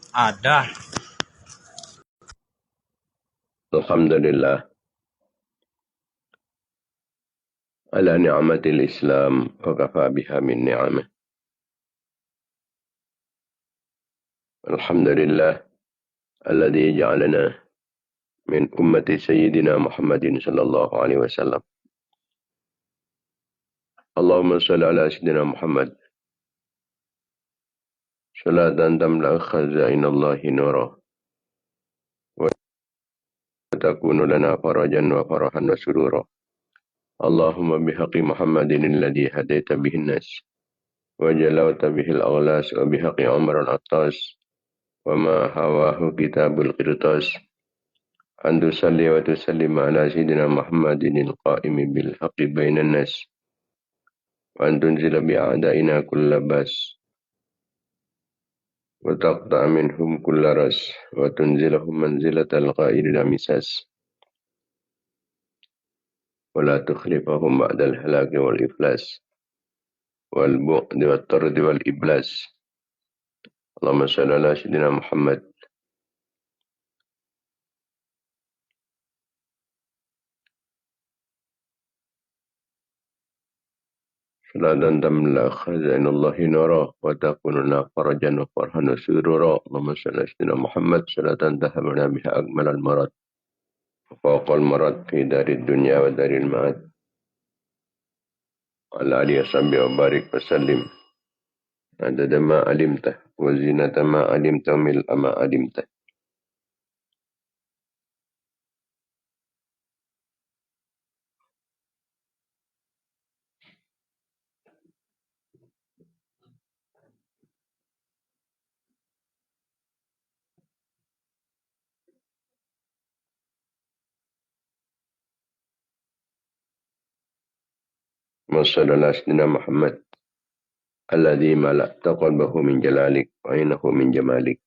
Ada. Alhamdulillah ala ni'matil Islam wa kafa biha min ni'amah. Alhamdulillah alladhi ja'alana min ummati sayyidina Muhammadin sallallahu alaihi wasallam. Allahumma salli ala sayyidina Muhammad salatan tamla khazainallahi nura wa takunu lana farajan wa farahan wa surura. Allahumma bihaqqi Muhammadin alladhi hadaita bihin nas wa jalawta bihil aghlas wa bihaqqi Umar al-Attas wa ma hawahu kitabul qirtas an tusalli wa tusallim ala sayyidina Muhammadin al-qa'imi bil haqqi bainan nas wa an tunzila bi'a'daina kulla bas wa taqta'a minhum kulla ras wa tunzilahum manzilatal qa'idil misas wa la tukhlifahum ba'dal halaki wal iflas wal bu'di wat tardi wal iblas. Allahumma salli ala sayyidina Muhammad salatan tamla khazainallahi nara wa takunu lana farajan wa farhan wa surura. Allahumma salli ala sayyidina Muhammad salatan tahamana biha akmalal marad وفوق المرض في دار الدنيا ودار المعاد وعلى آله وصحبه وبارك وسلم عدد ما علمته وزينة ما علمته وملء ما علمته. وصلى على سيدنا محمد الذي ملأت قلبه من جلالك وعينه من جمالك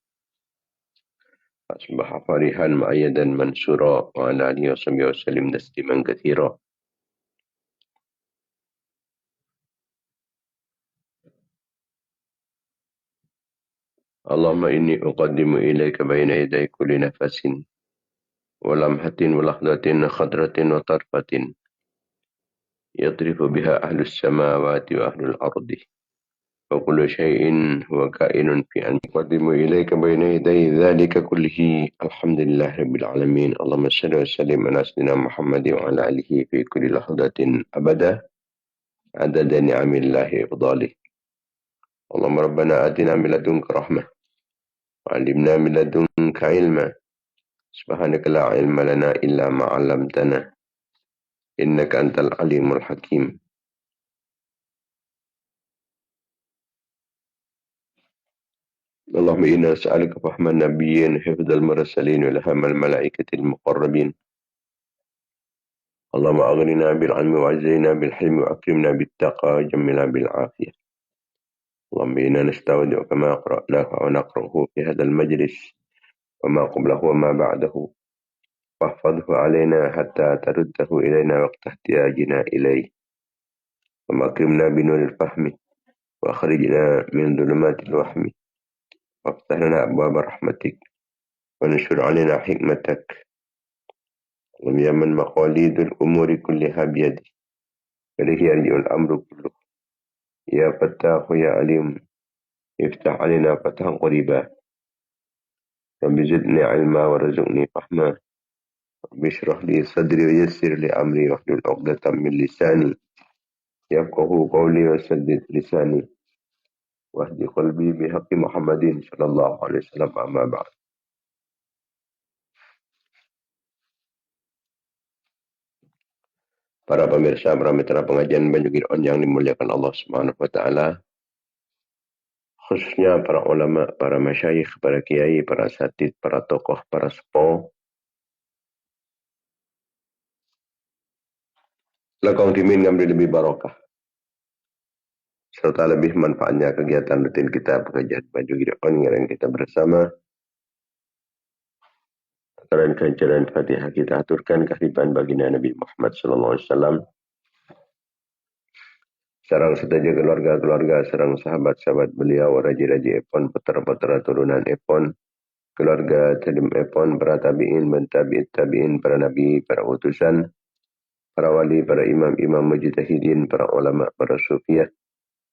أصبح فرحا مؤيدا منصورا وعلى آله وصحبه وسلم تسليما كثيرا. اللهم إني أقدم إليك بين يدي كل نفس ولمحة ولحظة خضرة وطرفة يطرف بها أهل السماوات وأهل الأرض وكل شيء هو كائن في أن يقدم إليك بين يدي ذلك كله. الحمد لله رب العالمين. اللهم صل وسلم على سيدنا محمد وعلى آله في كل لحظة أبدا عدد نعم الله وإفضاله. اللهم ربنا آتنا من لدنك رحمة وعلمنا من لدنك علما سبحانك لا علم لنا إلا ما علمتنا إنك أنت العليم الحكيم. اللهم إنا نسألك فهم النبيين حفظ المرسلين وإلهام الملائكة المقربين. اللهم أغننا بالعلم وعزنا بالحلم وأكرمنا بالتقوى وجملنا بالعافية. اللهم إنا نستودع كما قرأناه ونقرأه في هذا المجلس وما قبله وما بعده واحفظه علينا حتى ترده إلينا وقت احتياجنا إليه. اللهم أكرمنا بنور الفهم وأخرجنا من ظلمات الوهم وافتح لنا أبواب رحمتك ونشر علينا حكمتك. اللهم يا من مقاليد الأمور كلها بيدك إليه يرجع الأمر كله. يا فتاح يا عليم افتح علينا فتحا قريبا. رب زدني علما ورزقني فهما. رب اشرح لي صدري ويسر لي أمري واحلل عقدة من لساني يفقه قولي وسدد لساني واهد قلبي بحق محمد صلى الله عليه وسلم. أما بعد. Para pemirsa, para mitra pengajian Banyu On yang dimuliakan Allah Subhanahu wa taala, khususnya para ulama, para masyayikh, para kiai, para asatidz, para tokoh, para sepuh, lakau dimin ngambil lebih barokah serta lebih manfaatnya kegiatan rutin kita pengajian Banyu On yang kita bersama. Antara jalan Fatihah kita aturkan kehadiran baginda Nabi Muhammad sallallahu alaihi wasallam. Sarang sedaya keluarga-keluarga, sarang sahabat-sahabat beliau, raja-raja epon, putra-putra turunan epon, keluarga Talim Epon, para tabi'in, tabi'in, tabi'in, para nabi, para utusan, para wali, para imam-imam mujtahidin, para ulama, para sufiah,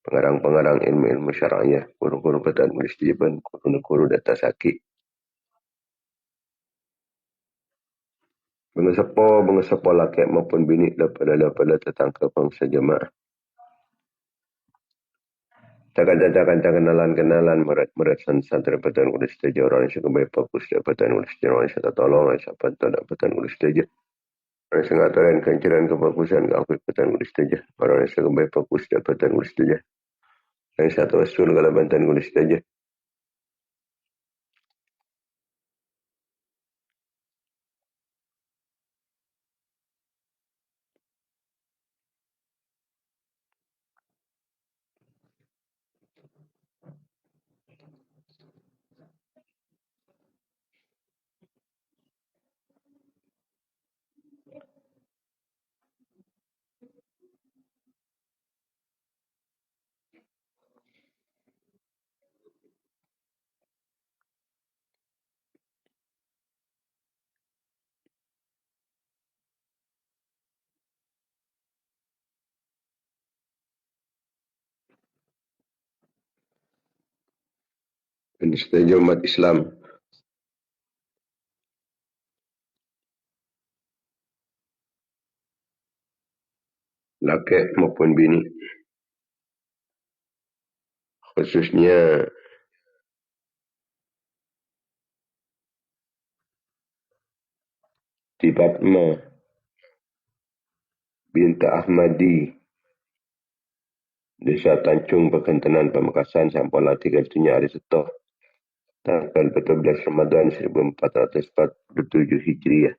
pengarang-pengarang ilmu-ilmu syar'iyah, guru-guru petan tulis tiban, guru-guru data sakit. Mengesepo laki maupun bini daripada tetangga bangsa jemaah. Cakan kenalan merat santri petan tulis saja orang yang suka baik fokus dapatan tulis orang yang suka tolong, siapa tak dapatan tulis saja. Orang yang ngatakan kancaran kebagusan aku petan tulis saja. Orang yang suka baik fokus dapatan tulis saja. Yang satu asul kalau bantan tulis saja. Tulis saja umat Islam. Laki maupun bini. Khususnya di Fatma binti Ahmadi, Desa Tancung, Pekantenan, Pamekasan, Sampala 3 hari setoh, tanggal 14 Ramadan 1447 Hijriah.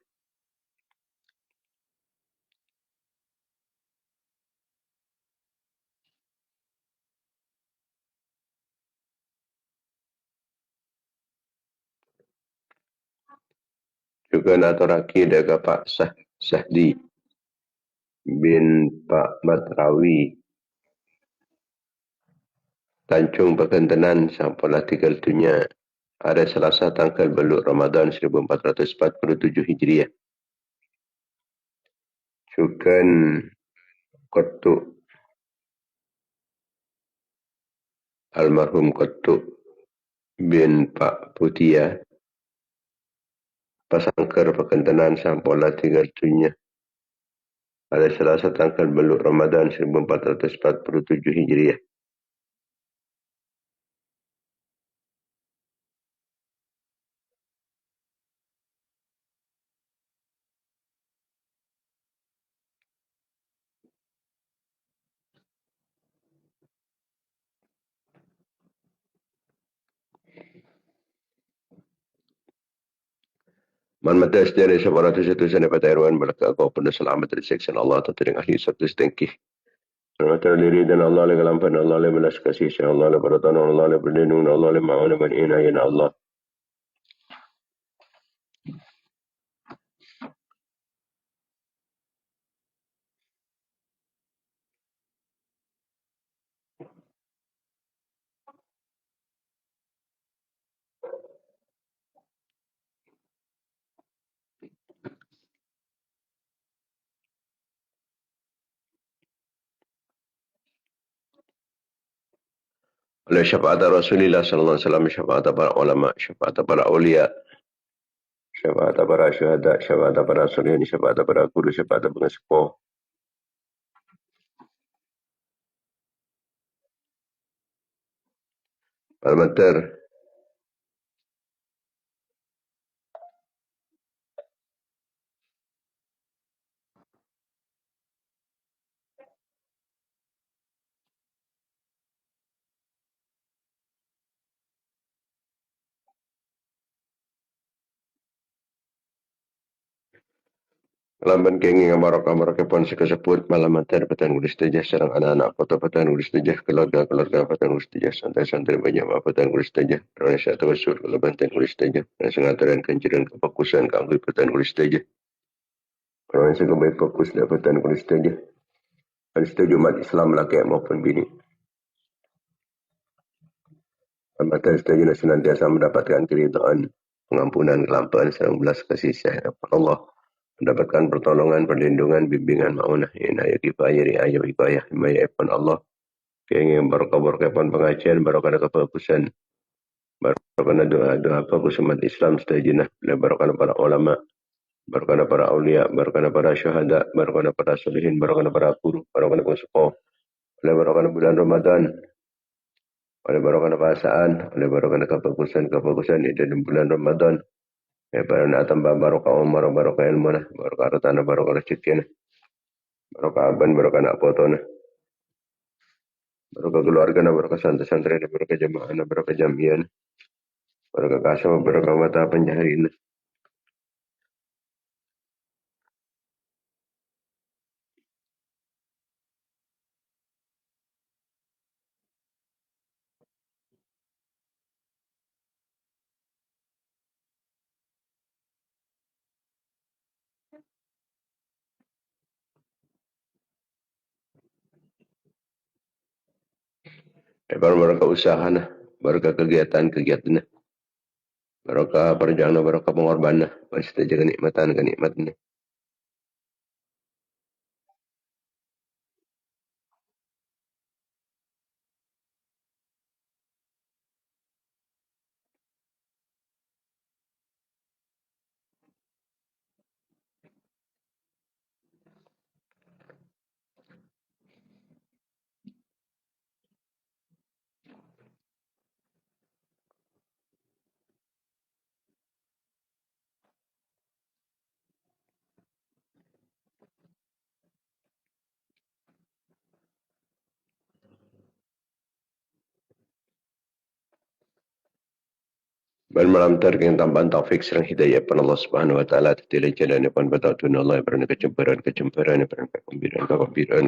Juga natoraki daga Pak Sahdi bin Pak Matrawi, Tancung, Pekantenan, Sampala 3 ada Selasa tanggal beluk Ramadan 1447 Hijriah. Juga Kotuk almarhum Kotuk bin Pak Putia, Pasangker, Pekantenan, Sampala 3 ada Selasa tanggal beluk Ramadan 1447 Hijriah. Man mata sejarah sebaratu setusan dapat Irwan belaka kau pun selamat dari seksan Allah atau dari ahli sabtu setengkih. Mata diri dan Allah le kalampan Allah le belas kasih Allah le beratan Allah le berlindung Allah le ma'ana man inayin Allah. Oleh syafaat Rasulullah sallallahu alaihi wasallam, syafaat para ulama, syafaat para aulia, syafaat para syuhada, syafaat para solihin, syafaat para guru, syafaat para sepuh. Almater lamban kengi ngamaro-kamaro kepon sekeseput malam mater petan gulis tejah sarang anak-anak kota petan gulis tejah keluarga petan gulis tejah santai-santai banyak petan gulis tejah Indonesia tawassul kalau banten gulis tejah dan sengataran kanciran kefokusan kangui petan gulis tejah orang yang baik fokus petan gulis tejah dan setuju umat Islam laki maupun bini mata setuju senantiasa mendapatkan keridhaan pengampunan, kelampaan, serta belas kasih sayang Allah, mendapatkan pertolongan, perlindungan, bimbingan, maunah, inayah, kifayah, riayah, hidayah, himayah, Allah, keinginan berkah pengajian, barokah kefokusan, barokah doa-doa fokus umat Islam setajinah, barokah para ulama, barokah para aulia, barokah para syuhada, barokah para solihin, barokah para guru, barokah para sekolah, oleh barokah bulan Ramadan, oleh barokah perasaan, oleh barokah kefokusan di dalam bulan Ramadan, ya para tambah barokah umar, barokah ilmu, barokah harta, barokah rezeki, barokah aban, barokah nak potona, barokah keluarga, barokah santri-santri, barokah jamaah, barokah jamian, barokah kasih, barokah mata penjahirin. Baru barokah usaha nah, barokah kegiatan nah, barokah perjalanan, barokah pengorbanan nah, pasti jaga kenikmatan. Bal malam terkeng tambahan taufik serang hidayah pan Allah Subhanahu wa taala tetile jalan pan batun Allah berana kecemburuan berana kegembiraan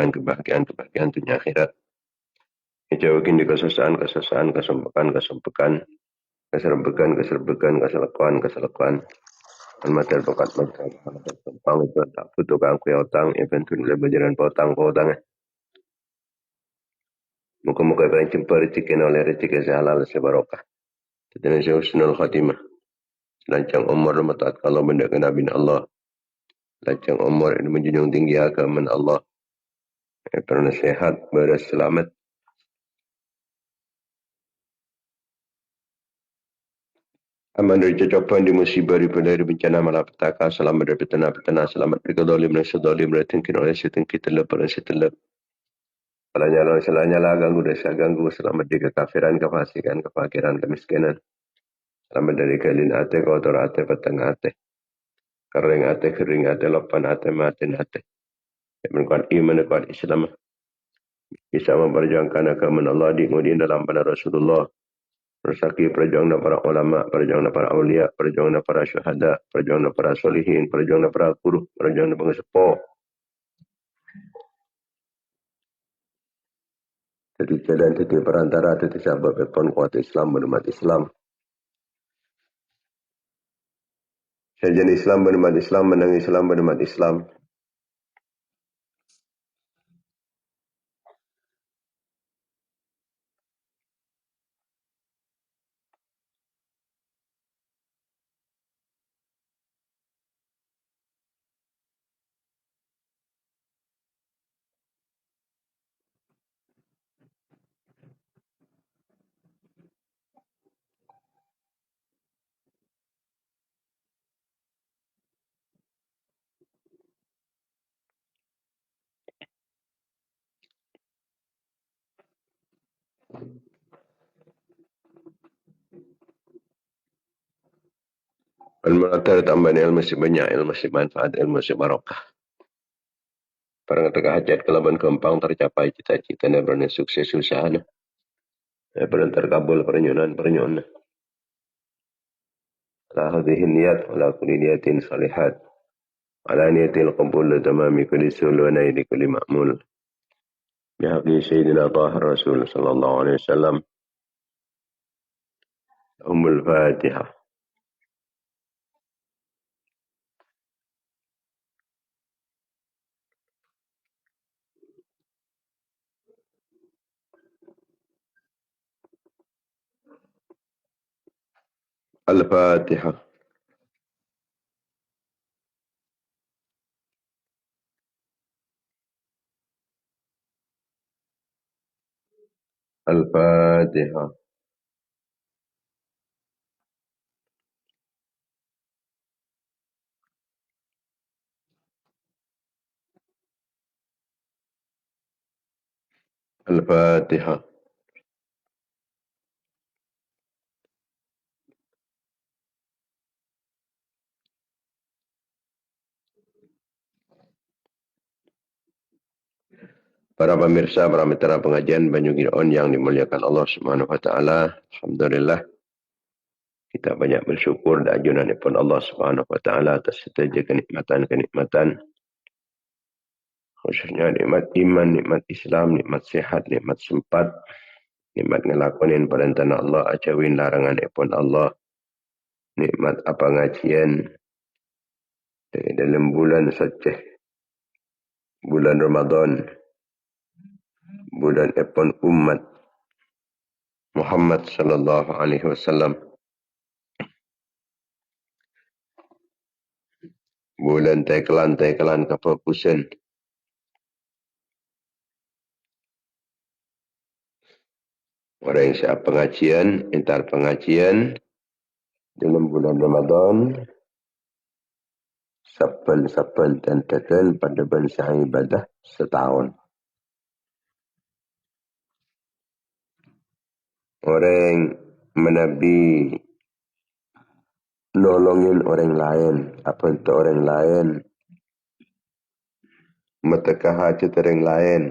kebahagiaan dunia akhirat. Jauhin di kesesaan, keserbekan. Almater bakat pang itu tak butuh kangku otang eventun lebih jalan potang. Muka-muka yang jumpa rezeki sehalal sebarokah. Tetapi husnul khatimah. Lancang umur mataat kalau benda kena bin Allah. Lancang umur ini menjunjung tinggi agama Allah. Pernah sehat, berselamat. Aman dari cecokpan di musibah, dari bencana malapetaka, selamat dari petana, selamat dari kedolim dan sedolim, dari tengkin oleh setengki telep, selanyala ganggu desa ganggu, selamat dari kekafiran, kefasikan, kefakiran, kemiskinan, selamat dari kelin ate, kotor ate, petang ate, kering ate, lopan ate, matin ate. Yang iman, kuat Islam, bisa memperjuangkan agama Allah di dalam pada Rasulullah. Persaki perjuangan para ulama, perjuangan para aulia, perjuangan para syuhada, perjuangan para solihin, perjuangan para guru, perjuangan pengesepo. Jadi jalan titik perantara, titik sahabat pun kuat Islam, berumat Islam. Sajian Islam, berumat Islam, menang Islam, berumat Islam. Al-Mu'atar tambahan ilmu si banyak, ilmu si manfaat, ilmu si barokah. Para tengah hajat kelaban kempang tercapai cita-cita dan berani sukses usaha. Para terkabul pernyonan. La hadhihi niyat, wala kulli niyatin salihat. Ala niyatil qabul tamami kulli sul wa naili kulli ma'mul. Bihaqi Sayyidina Tahir Rasul sallallahu alaihi wasallam. Ummul Fatihah. الفاتحة. الفاتحة. الفاتحة. Para pemirsa, para mitra pengajian Banyu Gideon yang dimuliakan Allah Subhanahu wa taala, alhamdulillah kita banyak bersyukur dan ajunan Allah Subhanahu wa taala atas setiap kenikmatan-kenikmatan, khususnya nikmat iman, nikmat Islam, nikmat sehat, nikmat sempat, nikmat ngelakonin perintah Allah, acawin larangan Allah, nikmat apa ngajian dalam bulan suci, bulan Ramadan, bulan umat Muhammad sallallahu alaihi wasallam, bulan tekelan kefokusan, orang yang siap pengajian, entar pengajian dalam bulan Ramadan, saban-saban tentukan pada bangsa ibadah setahun. Orang menabi nolongin orang lain, apa untuk orang lain, metekah hajat orang lain.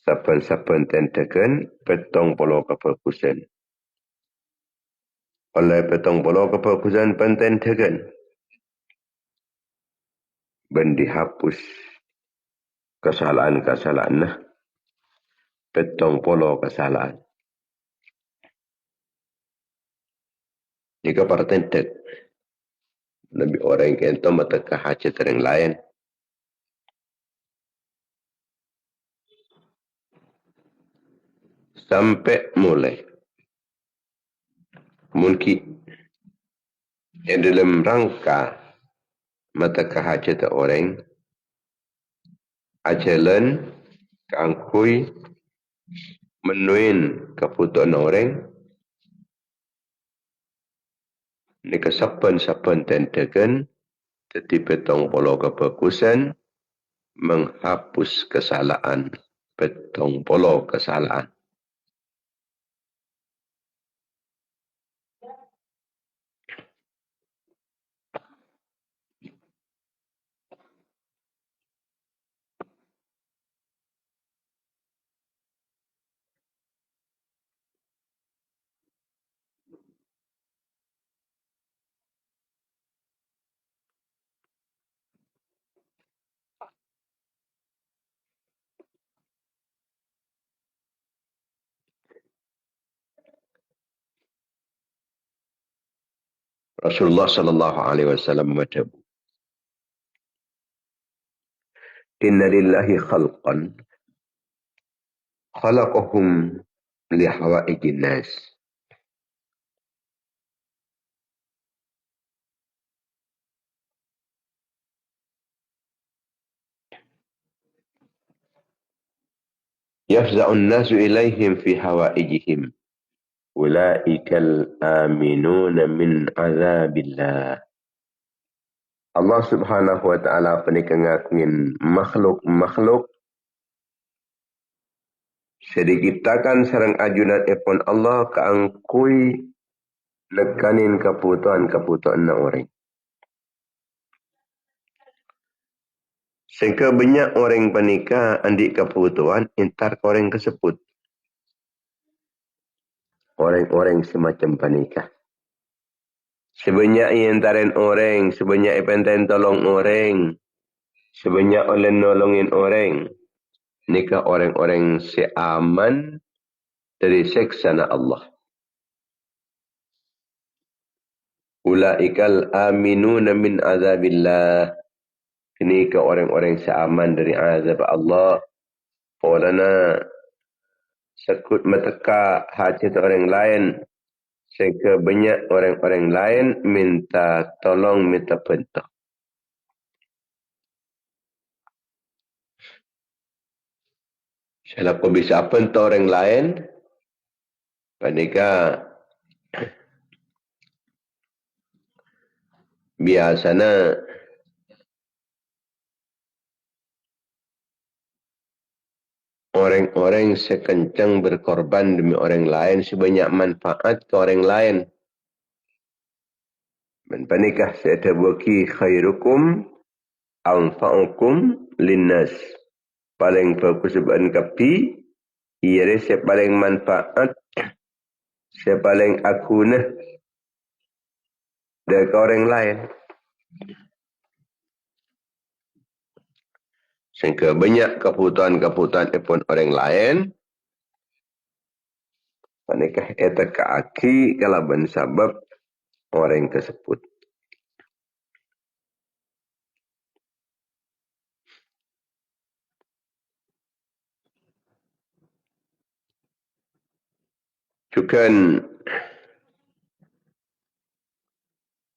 Saban-saban tentukan petong polo kefokusan. Oleh petong polo kefokusan pententukan, ben dihapus kesalahan-kesalahan nah. Petong polo kesalahan. Jika pertentek, lebih orang yang itu metekah hajat orang lain. Sampai mulai. Mungkin yang dalam rangka metekah hajat orang, ajalan keangkui menuin kebutuhan orang, ni kesapan-sapan tentukan, jadi petong polo kebagusan, menghapus kesalahan. Petong polo kesalahan. Rasulullah sallallahu alaihi wasallam berkata, "Inna lillahi khalqan khalaqahum li hawaijin nas. Yafza'un nasu ilaihim fi hawaijihim. Ulaikal aminuna min azabillah." Allah subhanahu wa ta'ala penikangin makhluk sedikitakan sarang ajunan epon Allah keangkui nekanin kebutuhan na orang. Sehingga banyak orang penikah andik kebutuhan entar orang kesebut. Orang-orang semacam penikah. Sebanyak iantarin orang, sebanyak ipenten tolong orang, sebanyak oleh nolongin orang. Nikah orang-orang seaman dari seksana Allah. Ulaikal aminuna min azabillah. Nikah orang-orang seaman dari azab Allah. Olana sekut meteka hajat orang lain. Sehingga banyak orang-orang lain minta tolong, minta bantu. Kalau kau bisa bantu orang lain, panika biasanya orang-orang sekencang berkorban demi orang lain, sebanyak manfaat ke orang lain. Dan panikah saya bagi khairukum anfa'ukum linnas. Paling fokus sebahan kapi, ia saya paling manfaat, saya paling akunah dari orang lain. Sehingga banyak kebutuhan-kebutuhan pun orang lain. Panikah eta kaaki kalaban sabab orang tersebut. Cukan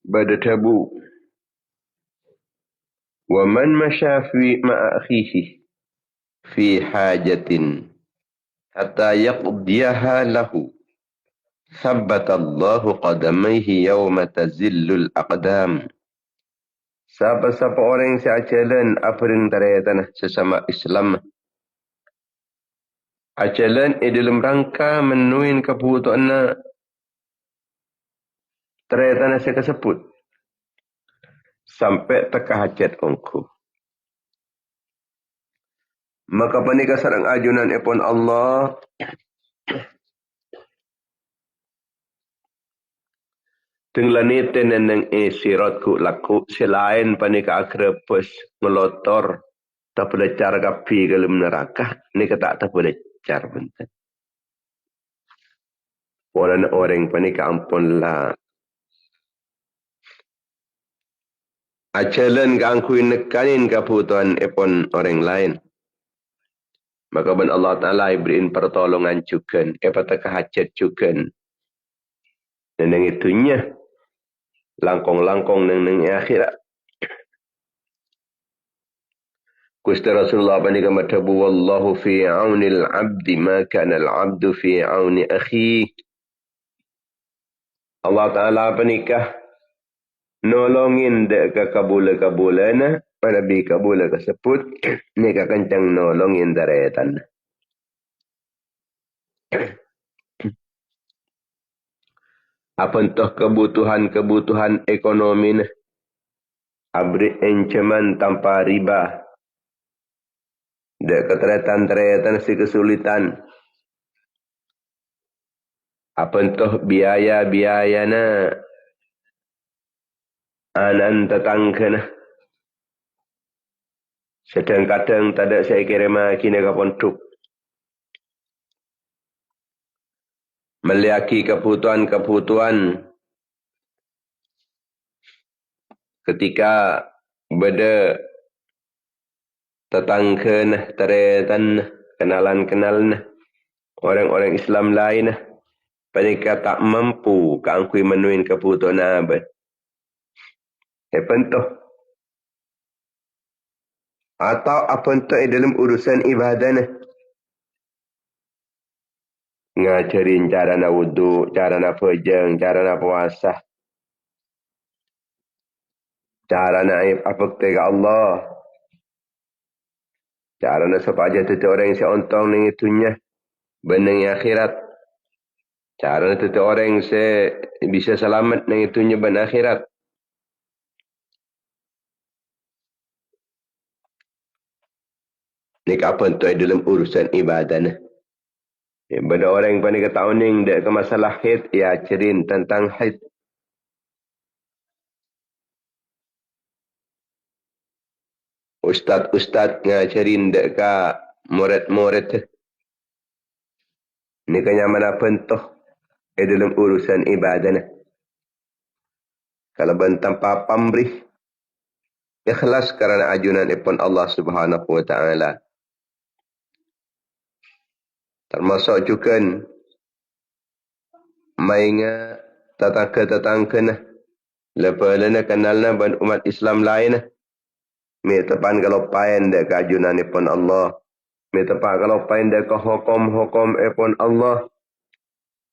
pada tabu. Wa man masya fi ma'akhihi fi hajatin hatta yaqdiyaha lahu. Sabbatallahu qadamaihi yawma tazillul aqdam. Siapa-siapa orang yang seajalan aprin dari tanah sesama Islam. Ajalan dalam rangka menuin kebutuhan dari tanah saya tersebut. Sampai teka hajat ongku. Maka panika sarang ajunan ipon Allah. Tinglanitin nang siratku laku selain panika agrepes ngelotor tak belajar kapi dalam neraka ni kata tak belajar bentar. Orang panika ampun lah. Ajalan kangkui nekanin kebutuhan ipon orang lain. Maka ben Allah Ta'ala beriin pertolongan juga. Epataka hajat juga. Dan yang itunya. Langkong-langkong nang akhirat. Gusti Rasulullah panika matabu wallahu fi aunil abdi ma kana al-abdu fi auni akhi. Allah Ta'ala panika nolongin dek kabula-kabulana pada bi kabula tersebut ni kencang nolongin daretan. Apa entah kebutuhan ekonomi abri ancaman tanpa riba. Dek keteretan-teretan si kesulitan. Apa entah biaya-biaya na anan tetangga na. Sedang-kadang tak ada saya kira kini kaponduk. Meliaki kebutuhan-kebutuhan ketika beda tetangga nah, teretan kenalan-kenalan orang-orang Islam lain nah. Mereka tak mampu keangkui menuin kebutuhan apa. Pentoh. Atau apa entah dalam urusan ibadah nah. Ngajarin cara na wudu, cara na pejeng, cara na puasa. Cara na apakti ke Allah. Cara na supaya itu orang yang seontong dengan itunya. Benang akhirat. Cara na itu orang yang bisa selamat dengan itunya benang akhirat. Ini apa itu dalam urusan ibadah nah. Pada orang yang paling ketahuan yang ke masalah haid, ya cerin tentang haid. Ustaz-ustaz ngajarin dek ka murid-murid. Ini kenyaman apa entah dalam urusan ibadah. Kalau tanpa pamrih, ikhlas karena ajunan ipon Allah Subhanahu wa Ta'ala. Termasuk juga mainnya tetangga nah. Lepas lena kenal na ban umat Islam lain nah. Mi tepan kalau pain dek kajunan ipun Allah. Mi tepan kalau pain dek hukum ipun Allah.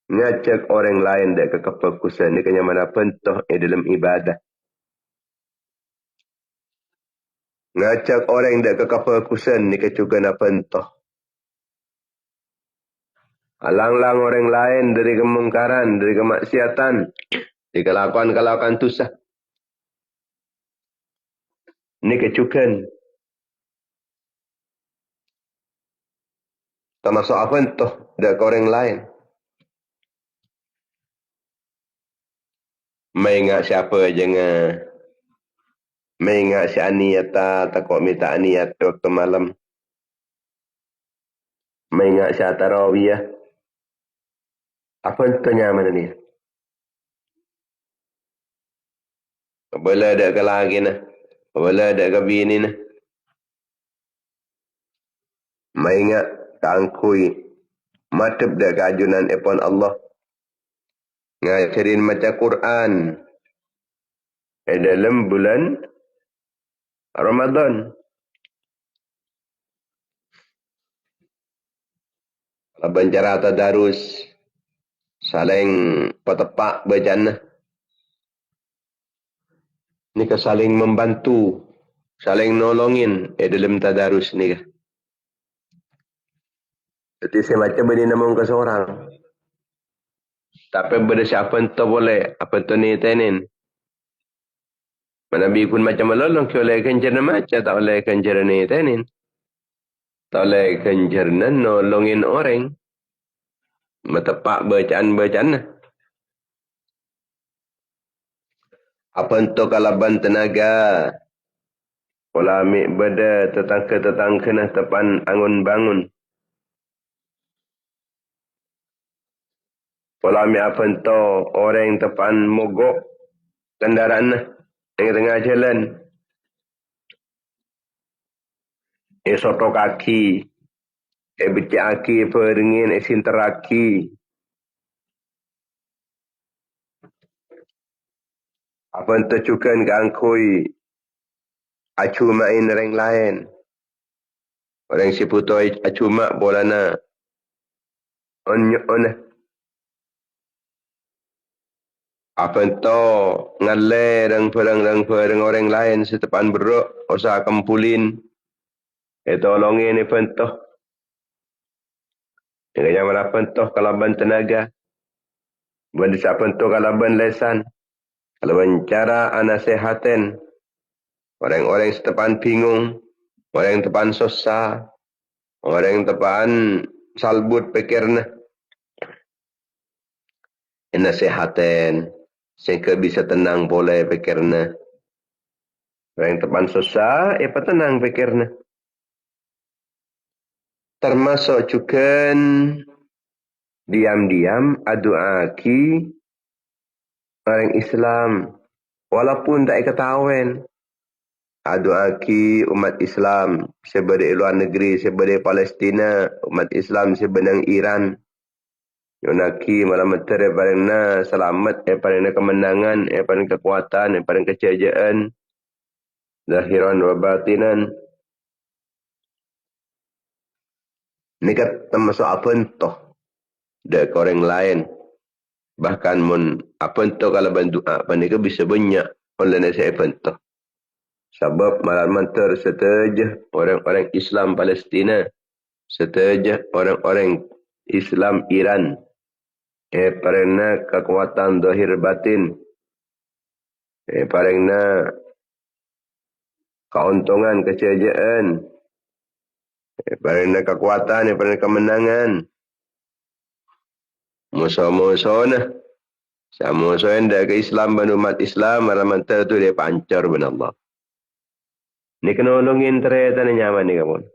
Ngajak orang lain dek kefokusan ni kenyamanan pentoh dalam ibadah. Ngajak orang dek kefokusan ni kecukupan pentoh. Halang-lang orang lain dari kemungkaran, dari kemaksiatan, dari kelakuan-kelakuan tusah. Ini kecukupan. Termasuk apa pentoh dek orang lain. Mengingat siapa jangan. Mengingat si aniyata takut minta aniyat waktu malam. Mengingat si atarawiyah. Apa itu nyaman ni? Boleh ada ke lagi nah. Boleh ada ke bini nah. Mengingat tangkui. Matub dak keajunan ipon Allah. Ngajarin macam Quran. Dalam bulan Ramadan. Abang cara tadarus. Saling petepak bacaan. Ni ke saling membantu. Saling nolongin. Dalam tadarus ni ke. Jadi saya macam beri nama ke seorang. Tapi benda siapa entah boleh. Apa tu ni tenin. Nabi pun macam melolong. Ke oleh kenjana macam. Tak oleh kenjana ni tenin. Tak oleh kenjana nolongin orang. Metepak bacaan-bacaan. Apa untuk kalaban tenaga. Kalau ambil benda tetangga-tetangga nak tepan angun bangun. Kalau ambil apa untuk orang yang tepan mogok kendaraan nak. Tengah-tengah jalan. Soto kaki. Becik kaki peringin sinter kaki. Apa untuk cukan keangkui. Acu main orang lain. Orang si putu acu mak bola na. On. Apa itu ngalai dan perang orang lain setepan beruk. Usaha kempulin. Tolongin ni pentoh. Yang mana pentoh kalaban tenaga. Benda siapa pentoh kalaban lesan. Kalaban cara nasihatin. Orang-orang setepan bingung. Orang yang tepan susah. Orang yang tepan salbut pikirnya. Nasihatin. Sehingga bisa tenang boleh pikirnya. Orang yang tepan susah. Apa tenang pikirnya. Termasuk juga diam-diam adu'aki orang Islam. Walaupun tak ketahuan. Adu'aki umat Islam. Sebagai luar negeri, sebagai Palestina. Umat Islam sebenang Iran. Yunaki malam meter daripada selamat, daripada kemenangan, daripada kekuatan, daripada kejayaan. Zahiran wa batinan. Ini kan termasuk apa entah. Dari orang lain. Bahkan mun apa entah kalau bantu apa ni ke bisa banyak. Oleh nasihat apa entah. Sebab malam meter setelah orang-orang Islam Palestina. Setelah orang-orang Islam Iran. Parana kekuatan zahir batin. Parana keuntungan, kejayaan. Parana kekuatan, parana kemenangan. Musuh-musuh nah. Sama-musuh yang dari Islam dan umat Islam. Malam mantar tu dia pancar benar Allah. Ni kena nolongin ternyata ni nyaman ni kamu.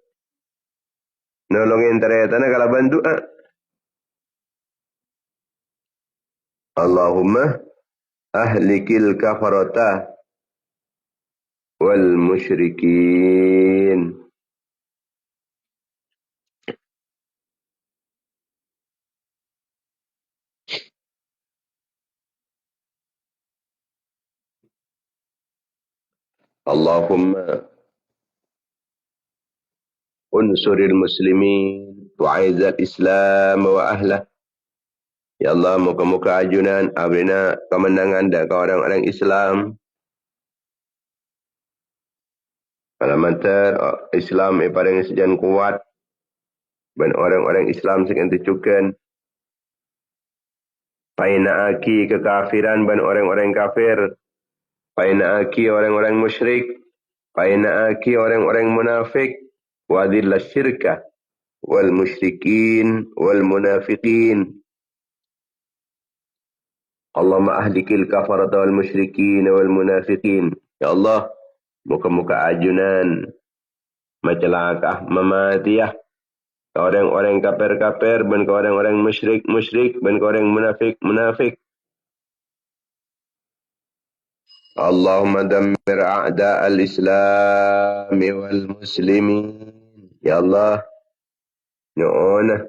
Nolongin ternyata ni kalau bantu. Allahumma ahlikil kafarata wal musyrikin. Allahumma unsuril muslimin wa'izal islam wa ahlah. Ya Allah, muka-muka ajunan abrina kemenangan dan ke orang-orang Islam. Alamantar Islam paling sejan kuat. Dan orang-orang Islam sekian tujukan. Paina aki kekafiran dan orang-orang kafir. Paina aki orang-orang musyrik. Paina aki orang-orang munafik. Wadillah syirkah. Wal musyrikin wal munafiqin. Allahumma ahlikil kafarata wal musyrikin wal munafiqin. Ya Allah, muka-muka ajunan macelakah mematiyah orang-orang kafir-kafir dan orang-orang musyrik dan orang munafik. Allahumma dammir a'da al-islam wal muslimin. Ya Allah, nu'una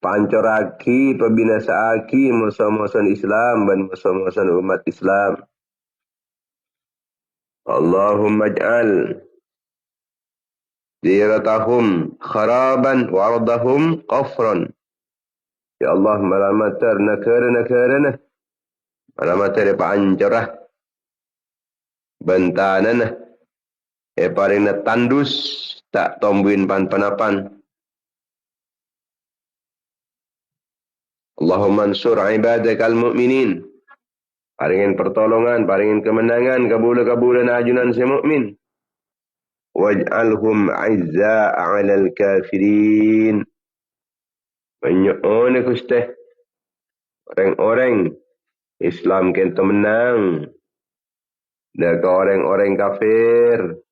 pancoraki pabinasaaki musuh-musuh Islam dan musuh-musuh umat Islam. Allahumma ij'al diratahum kharaban wa ardahum qafran. Ya Allah, malamatar nakara. Malamatar pancorah. Bentanana. Paling tandus tak tombuin pan-panapan. Allahumma ansur ibadakal mu'minin. Paringin pertolongan, paringin kemenangan, kabula-kabulan ajunan si mu'min. Waj'alhum izza'a 'alal kafirin. Menyu'una kusteh. Orang-orang Islam kenta menang. Dan ke orang-orang kafir.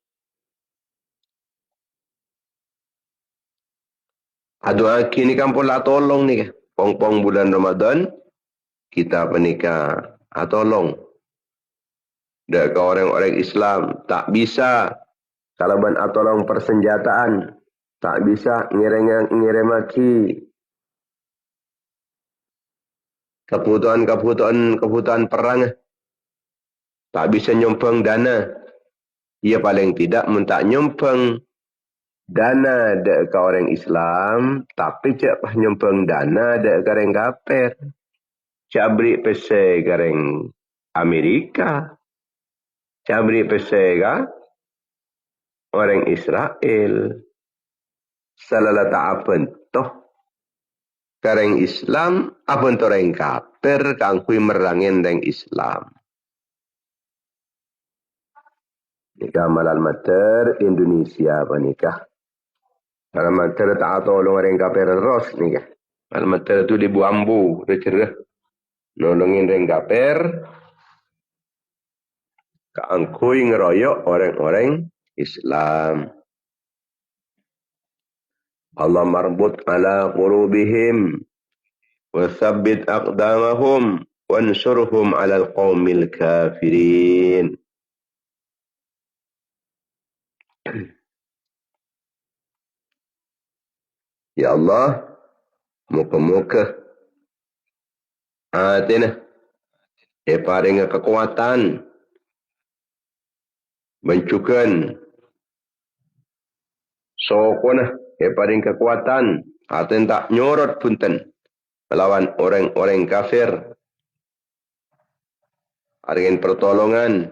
Aduh, kini kan pula tolong nih. Pong-pong bulan Ramadan. Kita penikah. Tolong. Dan ke orang-orang Islam. Tak bisa. Kalau ban tolong persenjataan. Tak bisa ngiremaki. Kebutuhan perang. Tak bisa nyumbang dana. Ia paling tidak minta nyumbang dana dek ke orang Islam. Tapi cak nyumbang dana dek ke orang kafir. Cak beri pese ke orang Amerika. Cak beri pese ke orang Israel. Salah tak apa toh. Kareng Islam, apa untuk orang kafir, kangkui merangin dengan Islam. Nikah malal mater Indonesia apa nikah. Malal mater tak tolong orang kafir terus nikah. Malal mater itu di Buambu, cerah. Nolongin orang kafir, kangkui ngeroyok orang-orang Islam. Allah marbut ala qulubihim wa thabbit aqdamahum wansurhum ala alqawmil kafirin. Ya Allah, muka-muka atina paring kekuatan mencukan sokona paring kekuatan atin tak nyorot punten melawan orang-orang kafir. Aringin pertolongan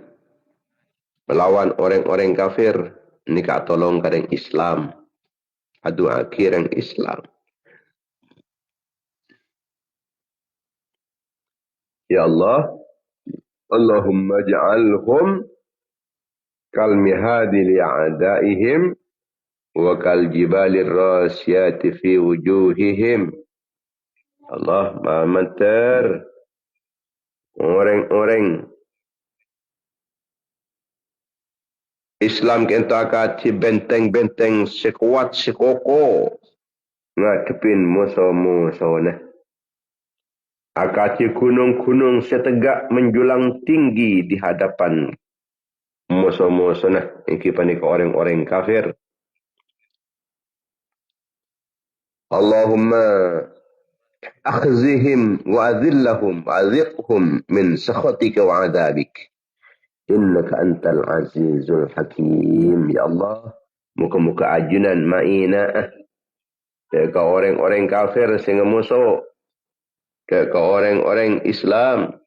melawan orang-orang kafir. Nikah tolong kadang Islam. Adu akhir yang Islam. Ya Allah, Allahumma ja'alhum kalmihadi li'adaihim wa kaljibalir rasyati fi wujuhihim. Allah mamantar orang-orang Islam kita akati benteng-benteng sekuat sekoko ngadepin musuh-musuh nah. Akati gunung-gunung setegak menjulang tinggi di hadapan musuh-musuh nah. Ini panik orang-orang kafir. Allahumma akhzihim wa azillahum wa azhiqhum min sakhatika wa adabik. Innaka antal azizul hakim. Ya Allah, muka-muka ajunan ma'ina ke orang-orang kafir sehingga musuh ke orang-orang Islam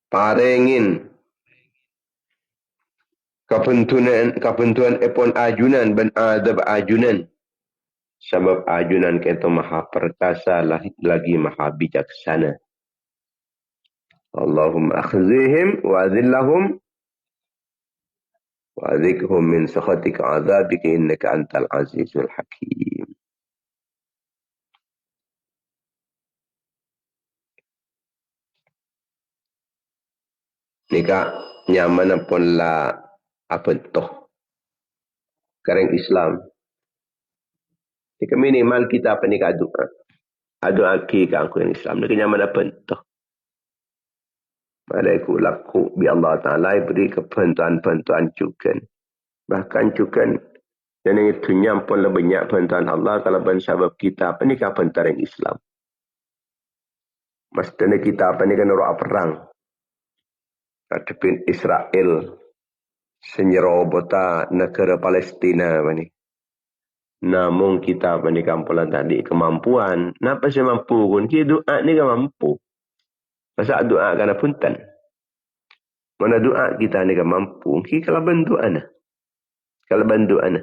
parengin kapentuan epon ajunan ben adab ajunan sebab ajunan kita maha perkasa lagi maha bijaksana. Allahumma akhzihim wa adhillahum wa adhikhum min sakhatika azabika innaka antal azizul hakim. Nika nyaman pun la apa toh kareng Islam. Nika minimal kita apa nika doa. Doa ki ka aku yang Islam. Nika nyaman apa toh. Malaiku laku bi Allah Ta'ala beri kepentuan-pentuan cukan. Bahkan cukan dan itu nyampun lebih banyak pentuan Allah kalau ben sebab kita apa nika pentuan Islam. Mestinya kita apa nika nurut perang. Hadapin Israel senyerobota negara Palestina ni. Namun kita ni kampulan tadi kemampuan. Napa saya mampu pun? Kita doa ni kan mampu. Masa doa kan punten. Mana doa kita ni kan mampu. Kita kalau bantu ana. Kalau bantu ana.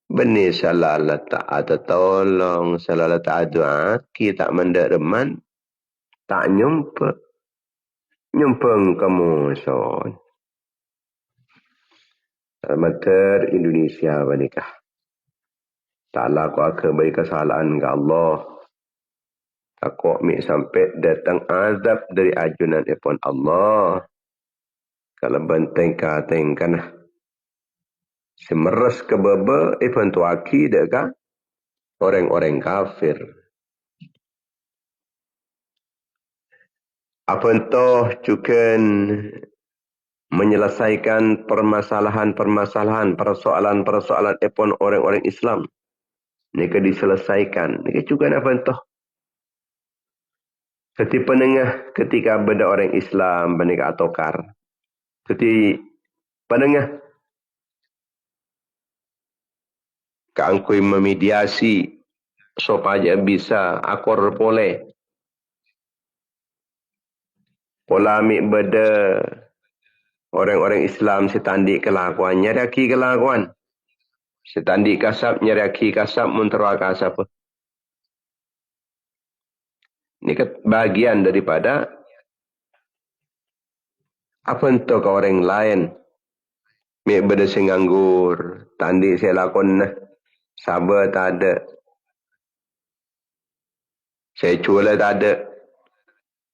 Benih salah letak atau tolong. Salah letak doa. Kita mendak reman. Tak nyumpa. Nyumpeng kamu son. Mater Indonesia menikah. Taklah aku akan beri kesalahan ke Allah. Takut mi sampai datang azab dari ajunan ipon Allah. Kalau benteng-tengkan semeres ke bebe ipon tu akidah kan orang-orang kafir. Apa entah cukan menyelesaikan permasalahan-permasalahan, persoalan-persoalan ipon orang-orang Islam. Nika diselesaikan. Nika juga apa entah. Ketika penengah ketika benda orang Islam menikah atokar. Ketika penengah keangkui memediasi supaya bisa akor boleh. Pola ambil benda orang-orang Islam setandik kelakuan. Nyaraki kelakuan. Setandik kasap, nyaraki kasap, munterwa kasap. Ini bagian daripada apa untuk orang lain. Ambil benda senganggur. Tandik saya lakon. Sabar tak ada. Saya cuala tak ada.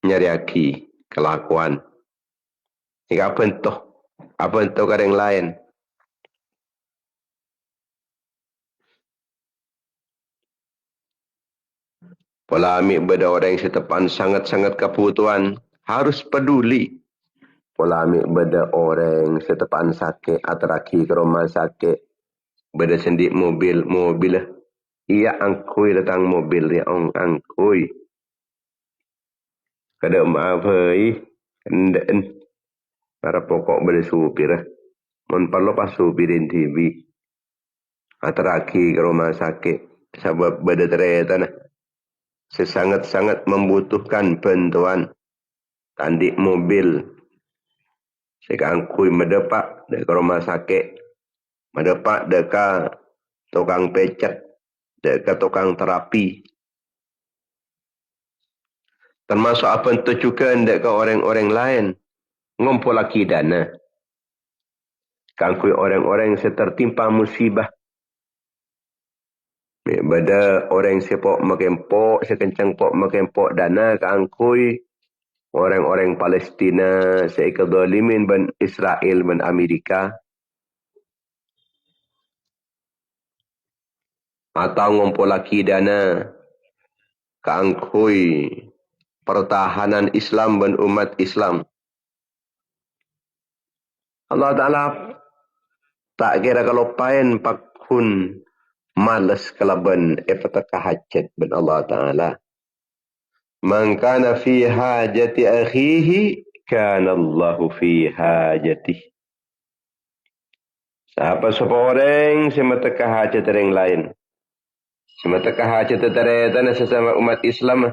Nyariaki kelakuan. Ini apa entah. Apa entah orang lain. Pola ambil benda orang yang setepan sangat-sangat kebutuhan. Harus peduli. Pola ambil benda orang setepan sakit. Ateraki ke rumah sakit. Benda sendik mobil. Mobil. Ia angkui datang mobil. Ia angkui. Kada maaf. Kendaan. Para pokok benda supir. Mun perlu pas supirin TV. Ateraki ke rumah sakit. Sebab benda ternyata sesangat-sangat membutuhkan bantuan. Tandik mobil. Sekangkui mendepak ke rumah sakit. Mendepak dekat tukang pecet. Dekat tukang terapi. Termasuk apa itu juga dekat orang-orang lain. Ngumpul lagi dana. Kangkui orang-orang yang tertimpa musibah. Bada orang sepok makempok, sekencang pok makempok dana kangkui orang-orang Palestina, seikadzalimin ban Israel ban Amerika. Atau ngumpul lagi dana kangkui pertahanan Islam ban umat Islam. Allah Ta'ala tak kira kalau pain pakun malas kelaban efata hajat ban Allah Ta'ala. Man kana fi hajati akhihi kana Allahu fi hajati. Siapa seorang semataka hajat orang lain. Semataka hajat tanah sesama umat Islam.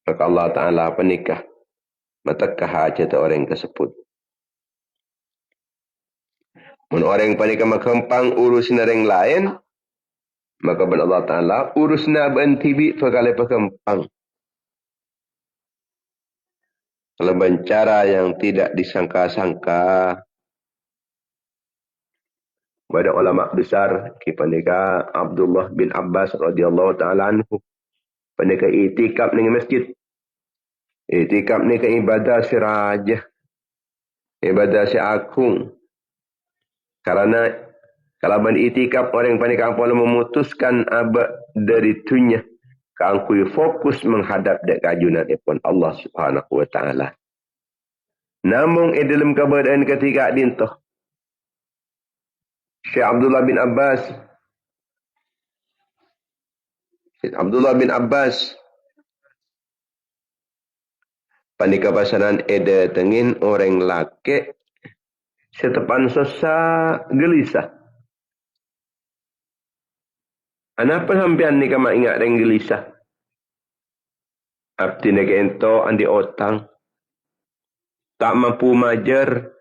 Maka Allah Ta'ala penikah. Mataka hajat orang tersebut. Mun orang panika makempang urusin orang lain. Maka ben Allah Ta'ala urusna bentibi pekali pekempang. Kalau cara yang tidak disangka-sangka. Pada ulama besar. Panika Abdullah bin Abbas radhiyallahu ta'ala anhu. Panika itikaf ni masjid. Itikaf ni ke ibadah si raja. Ibadah si agung. Karena kalau beritikaf orang panika ampun memutuskan abad dari dunia. Kangkui fokus menghadap dek kajunan ipun Allah Subhanahu wa taala. Namun dalam keadaan ketika dintoh Syekh Abdullah bin Abbas panika pasaran eda tengin orang laki setepan sosa gelisah. Anapa sampean ni kama ingat orang gelisah? Abdi negento andi otang tak mampu majar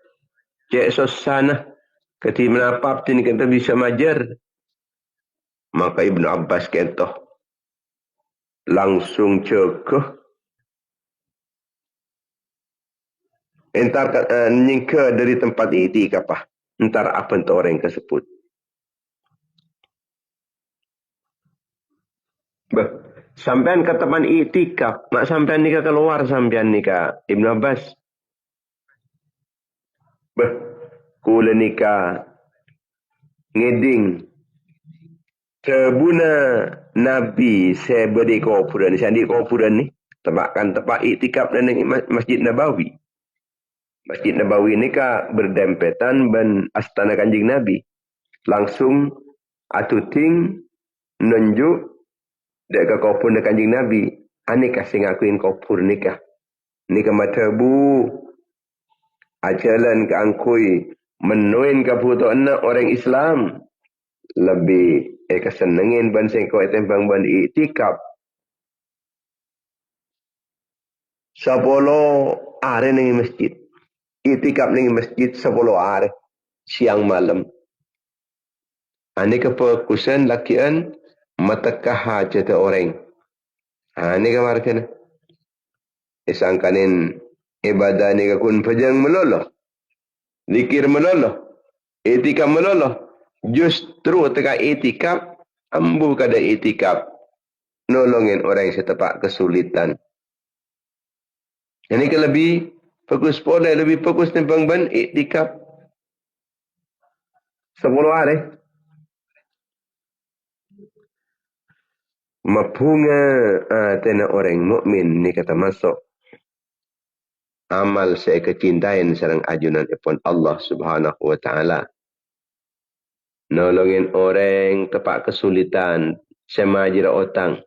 cek sosana ketika menapa abdi ni kenta bisa majar. Maka Ibnu Abbas kento langsung cekeh entar nyingke dari tempat itikaf. Entar apa entah orang tersebut. Bah, sampean ke teman itikaf, mak sampean nikah keluar sampean nikah Ibnu Abbas. Bah, kula nikah ngeding sebuna Nabi saya beri kuburan, saya di kuburan ni tempat itikaf dan Masjid Nabawi. Masjid Nabawi ni ka berdempetan ben astana Kanjeng Nabi. Langsung atuting nunjuk dek ke kubur Kanjeng Nabi. Ani kasih ngakuin kubur nikah. Nikah matabu. Ajalan keangkui menuin kebutuhan orang Islam. Lebih kesenengin ban sengkau tembang ban itikaf. 10 hari ning masjid. Itikaf ning masjid 10 hari siang malam. Ani kefokusan lakian matakah hajat orang. Ani kamarkan. Isangkanin ibadah ni kakun pajang meloloh. Zikir meloloh. Itikaf meloloh. Justru teka itikaf ambu kada itikaf nolongin orang setepak kesulitan. Ini ke lebih fokus pola, lebih fokus tentang ban iktikaf 10 hari. Mapunga tena orang mukmin ni kata masuk amal saya kecintaan sareng ajunan ipun Allah Subhanahu wa taala. Nolongin orang tepak kesulitan, semajira otang.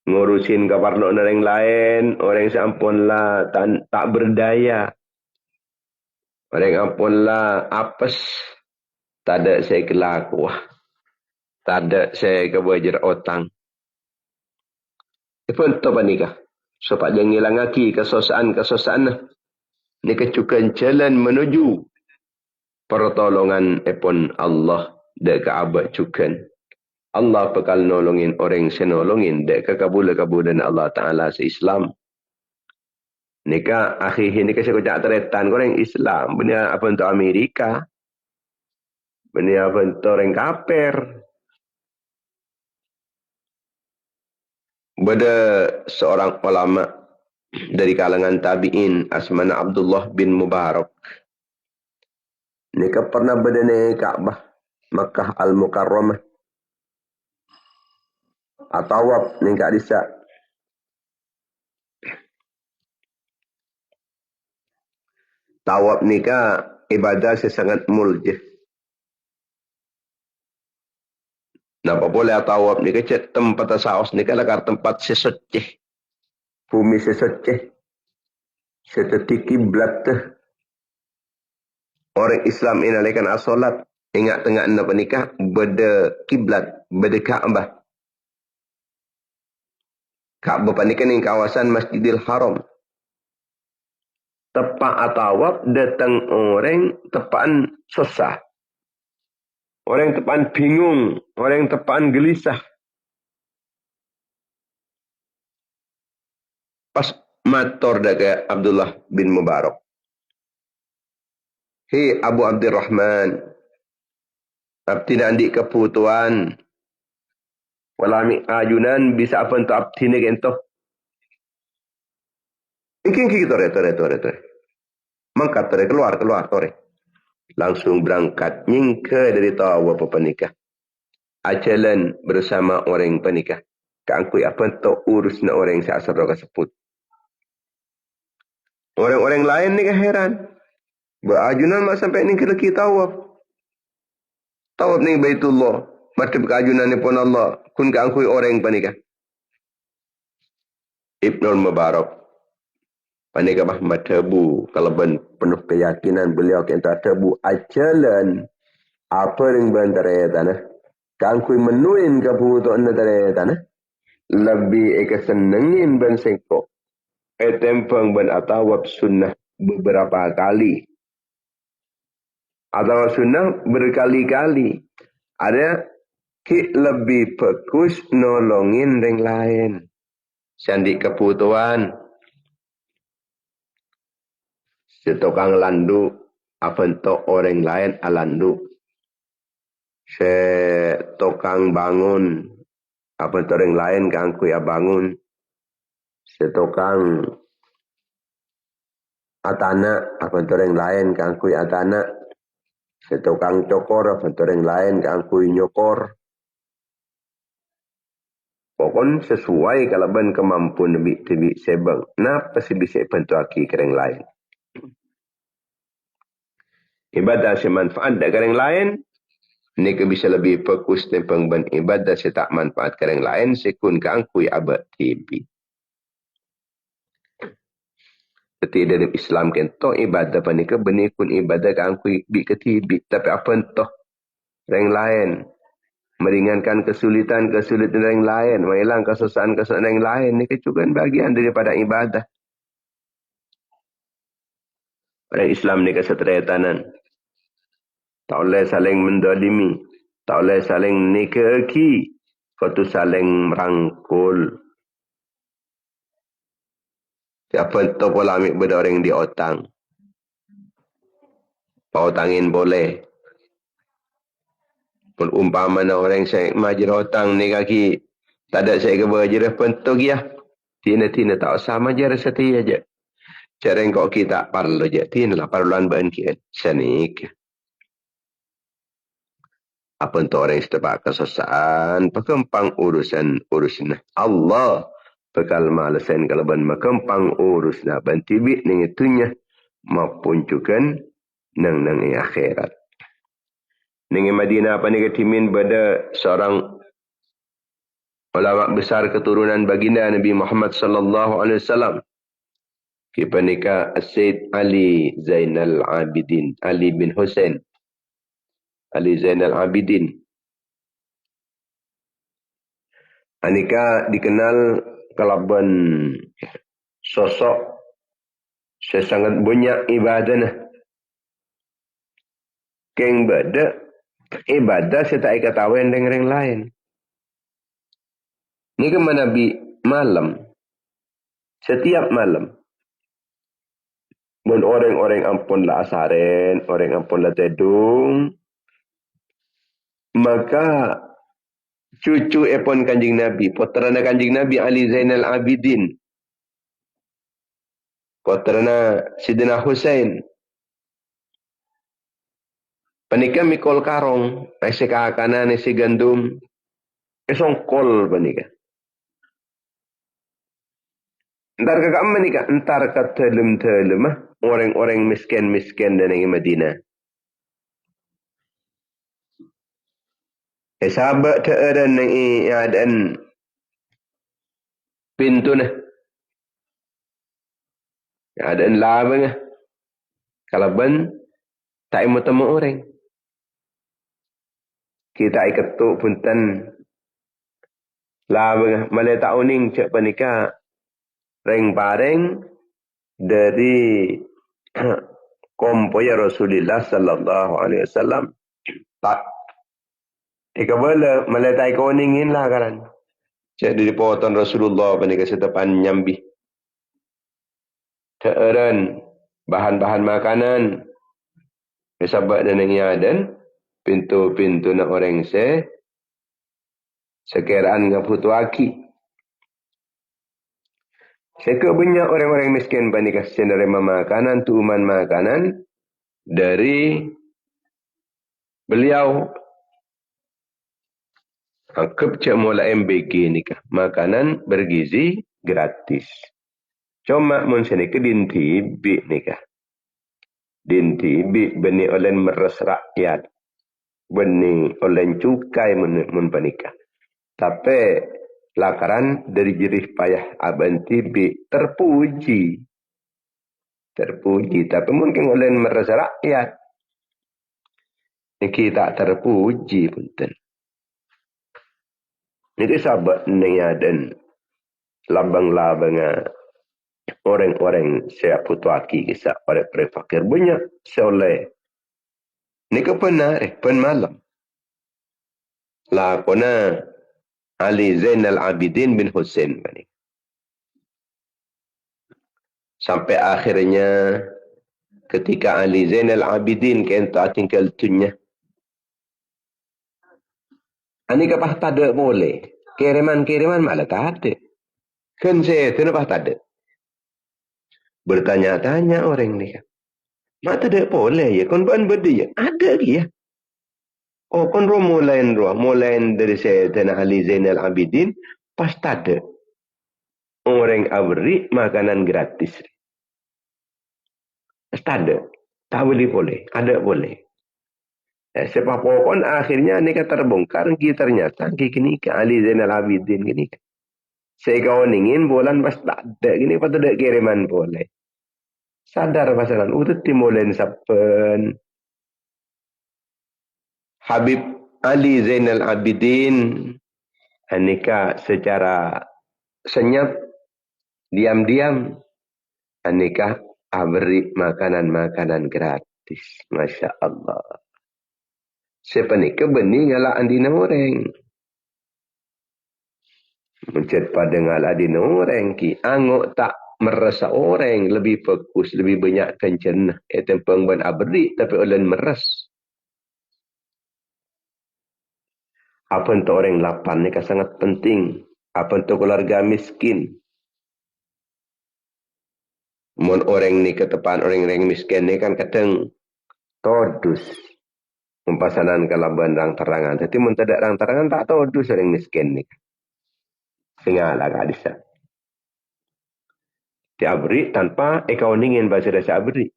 Ngurusin keperluan orang lain, orang seampunlah tak berdaya. Orang ampunlah apes, tak ada saya kelaku. Tak ada saya kebajar otang. Ipun to panikah. Supaya jangan hilang lagi kesosaan. Ini kecukan jalan menuju pertolongan ipun Allah dek abad cukan. Allah bakal nolongin orang senolongin dek kekabul-kabulan Allah Ta'ala se-Islam. Nika akhir ini saya kocak teretan orang Islam. Benar apa untuk Amerika. Benar apa untuk orang kafir. Bada seorang ulama dari kalangan tabi'in asmana Abdullah bin Mubarak. Nika pernah berdana Ka'bah Makkah Al-Mukarramah. Atawab nika disa. Tawab nika ibadah sesangat muljih. Napa boleh tawab ni kecet tempat saos ni kalakar tempat sesoceh. Bumi sesoceh. Setetik kiblat tu. Orang Islam ini alaikan asolat. Ingat tengah anda pernikah. Beda kiblat. Beda Ka'bah. Ka'bah pernikah ni kawasan Masjidil Haram. Tepat atawab datang orang tepaan susah. Orang tepaan bingung. Orang tepaan gelisah. Pas mator daga Abdullah bin Mubarak. Hei Abu Abdurrahman. Abdi nanti keputuan. Walami ajunan bisa apa untuk abdi ni kentoh. Mungkin kita tore. Mangkat tore, keluar tore. Langsung berangkat nyingke dari tawa penikah. Ajalan bersama orang penikah. Keangkui apa untuk urus na orang seasar roga sebut. Orang-orang lain ni heran. Berajunan mak sampai ni keleki tawaf. Tawaf ni Baitullah. Matib keajunan ni pun Allah. Kun keangkui orang penikah. Ibnul Mubarak. Panika Muhammad tebu kalau penuh keyakinan beliau kata tebu ajalan apa yang bantare tanah kangkui menuin ke puto antare tanah lebih kesenengin ben sengko tempang ben atawab sunnah beberapa kali atau sunnah berkali-kali ada ki lebih fokus nolongin yang lain sandi kebutuhan. Setokang landu, apa untuk orang lain alandu. Setokang bangun, apa untuk orang lain kangkui bangun. Setokang atana, apa untuk orang lain kangkui atana. Setokang cokor, apa untuk orang lain kangkui nyokor. Pokoknya sesuai kalau ben kemampuan lebih sebang. Napa sih bisa bantu aki ke orang lain? Ibadah semanfaat dari orang lain, ni bisa lebih fokus tentang ben ibadah saya tak manfaat ke orang lain, sekun keangkui abad tibi. Seperti dalam Islam kento ibadah panika benikun ibadah keangkui bi ketibi, tapi apa entah orang lain meringankan kesulitan orang lain, menghilang kesusahan orang lain, ni juga bagian daripada ibadah. Orang Islam ni keseteretanan. Tak boleh saling mendolimi. Tak boleh saling nikaki. Kau tu saling merangkul. Siapa tu pula ambil benda orang di otang. Pautangin boleh. Pun umpama orang saya majir otang ni kaki. Tak ada saya kebajar pentuk ya. Tina tak usah majar setia aja. Cara yang kau kita perlu aja. Tina lah perluan bangkit. Senik. Apa untuk orang yang sebab kesusahan, pekempang urusan Allah. Pekal malasan kalau ban makempang urusna ban tibik ning itunya maupun juga nang akhirat. Ning Madinah apa ni ketimin pada seorang ulama besar keturunan baginda Nabi Muhammad sallallahu alaihi wasallam. Kipanika Sayyid Ali Zainal Abidin, Ali bin Hussein. Ali Zainal Abidin. Anika dikenal kalaban sosok sesangat banyak ibadah. Keng beda ibadah saya tak ketahuan dengan orang lain. Ini kan Nabi malam. Setiap malam. Dan orang-orang ampun lah asaren, orang ampun lah tedung. Maka cucu epon kanjing Nabi, putrana kanjing Nabi Ali Zainal Abidin. Putrana Sidina Hussein. Panika mikol karong, isi kaakanan, isi gandum. Esong kol panika. Entar kakak menikah, entar katelum-telum orang-orang miskin-miskin dan yang Madinah. Sahabat ada yang ada pintu nah. Ada labang. Kalau ben tak mau temu orang. Kita ketuk punten labang. Malah tak uning cek panika. Reng pareng dari kompoya Rasulullah sallallahu alaihi wasallam. Tak. Ika bala malah tak uningin lah kan. Cek dari potong Rasulullah panika setepan nyambi. Teeran bahan-bahan makanan. Sahabat dan yang ada pintu-pintu nak orang sekiraan dengan putu aki. Seka banyak orang-orang miskin panikah menerima makanan, tuuman makanan dari beliau. Angkep cak mula MBG nikah. Makanan bergizi gratis. Cuma mun senika dinti bi nikah. Dinti bi beni oleh meres rakyat. Beni oleh cukai mun panikah. Tapi lakaran dari jerih payah abanti bi terpuji. Terpuji. Tapi mungkin oleh merasa rakyat. Ini tak terpuji punten. Ini sahabat ni ada labang-labang orang-orang saya putuaki kisah orang-orang fakir banyak seoleh. Ini ke pernah pen malam. Lakona Ali Zainal Abidin bin Hussein. Sampai akhirnya ketika Ali Zainal Abidin kenta tinggal tunya. Ani kapah tak ada boleh. Kiriman-kiriman malah tak ada. Kan saya itu napah tak ada. Bertanya-tanya orang ni. Mak tak ada boleh ya. Kon bukan berdua ya. Ada lagi ya. Oh kon roh mulain roh. Mulain dari saya tanah Ali Zainal Abidin. Pas tak ada. Orang abri makanan gratis. Pas tak ada. Tak boleh. Ada boleh. Sebab pokok akhirnya ni kata terbongkar. Ternyata kini ke Ali Zainal Abidin gini. Saya kawan ingin bulan pas tak ada. Gini pas ada kiriman boleh. Sadar pasangan. Udah timulen sapen. Habib Ali Zainal Abidin. Anika secara senyap. Diam-diam. Anika beri makanan-makanan gratis. Masya Allah. Sepenika benih ngalah andina orang. Mencet pada ngalah andina orang ki. Angok tak merasa orang. Lebih fokus. Lebih banyak kencernah. Itu pengban abri. Tapi oleh meres. Apa untuk orang lapan ni kan sangat penting. Apa untuk keluarga miskin. Mun orang ni ke depan orang-orang miskin ni kan kadang todus. Mempasanan kalaban rang terangan. Jadi mun tidak rang terangan tak todus orang miskin ni. Sengalah kak disa. Dia beri tanpa ingin bahasa dasa beri.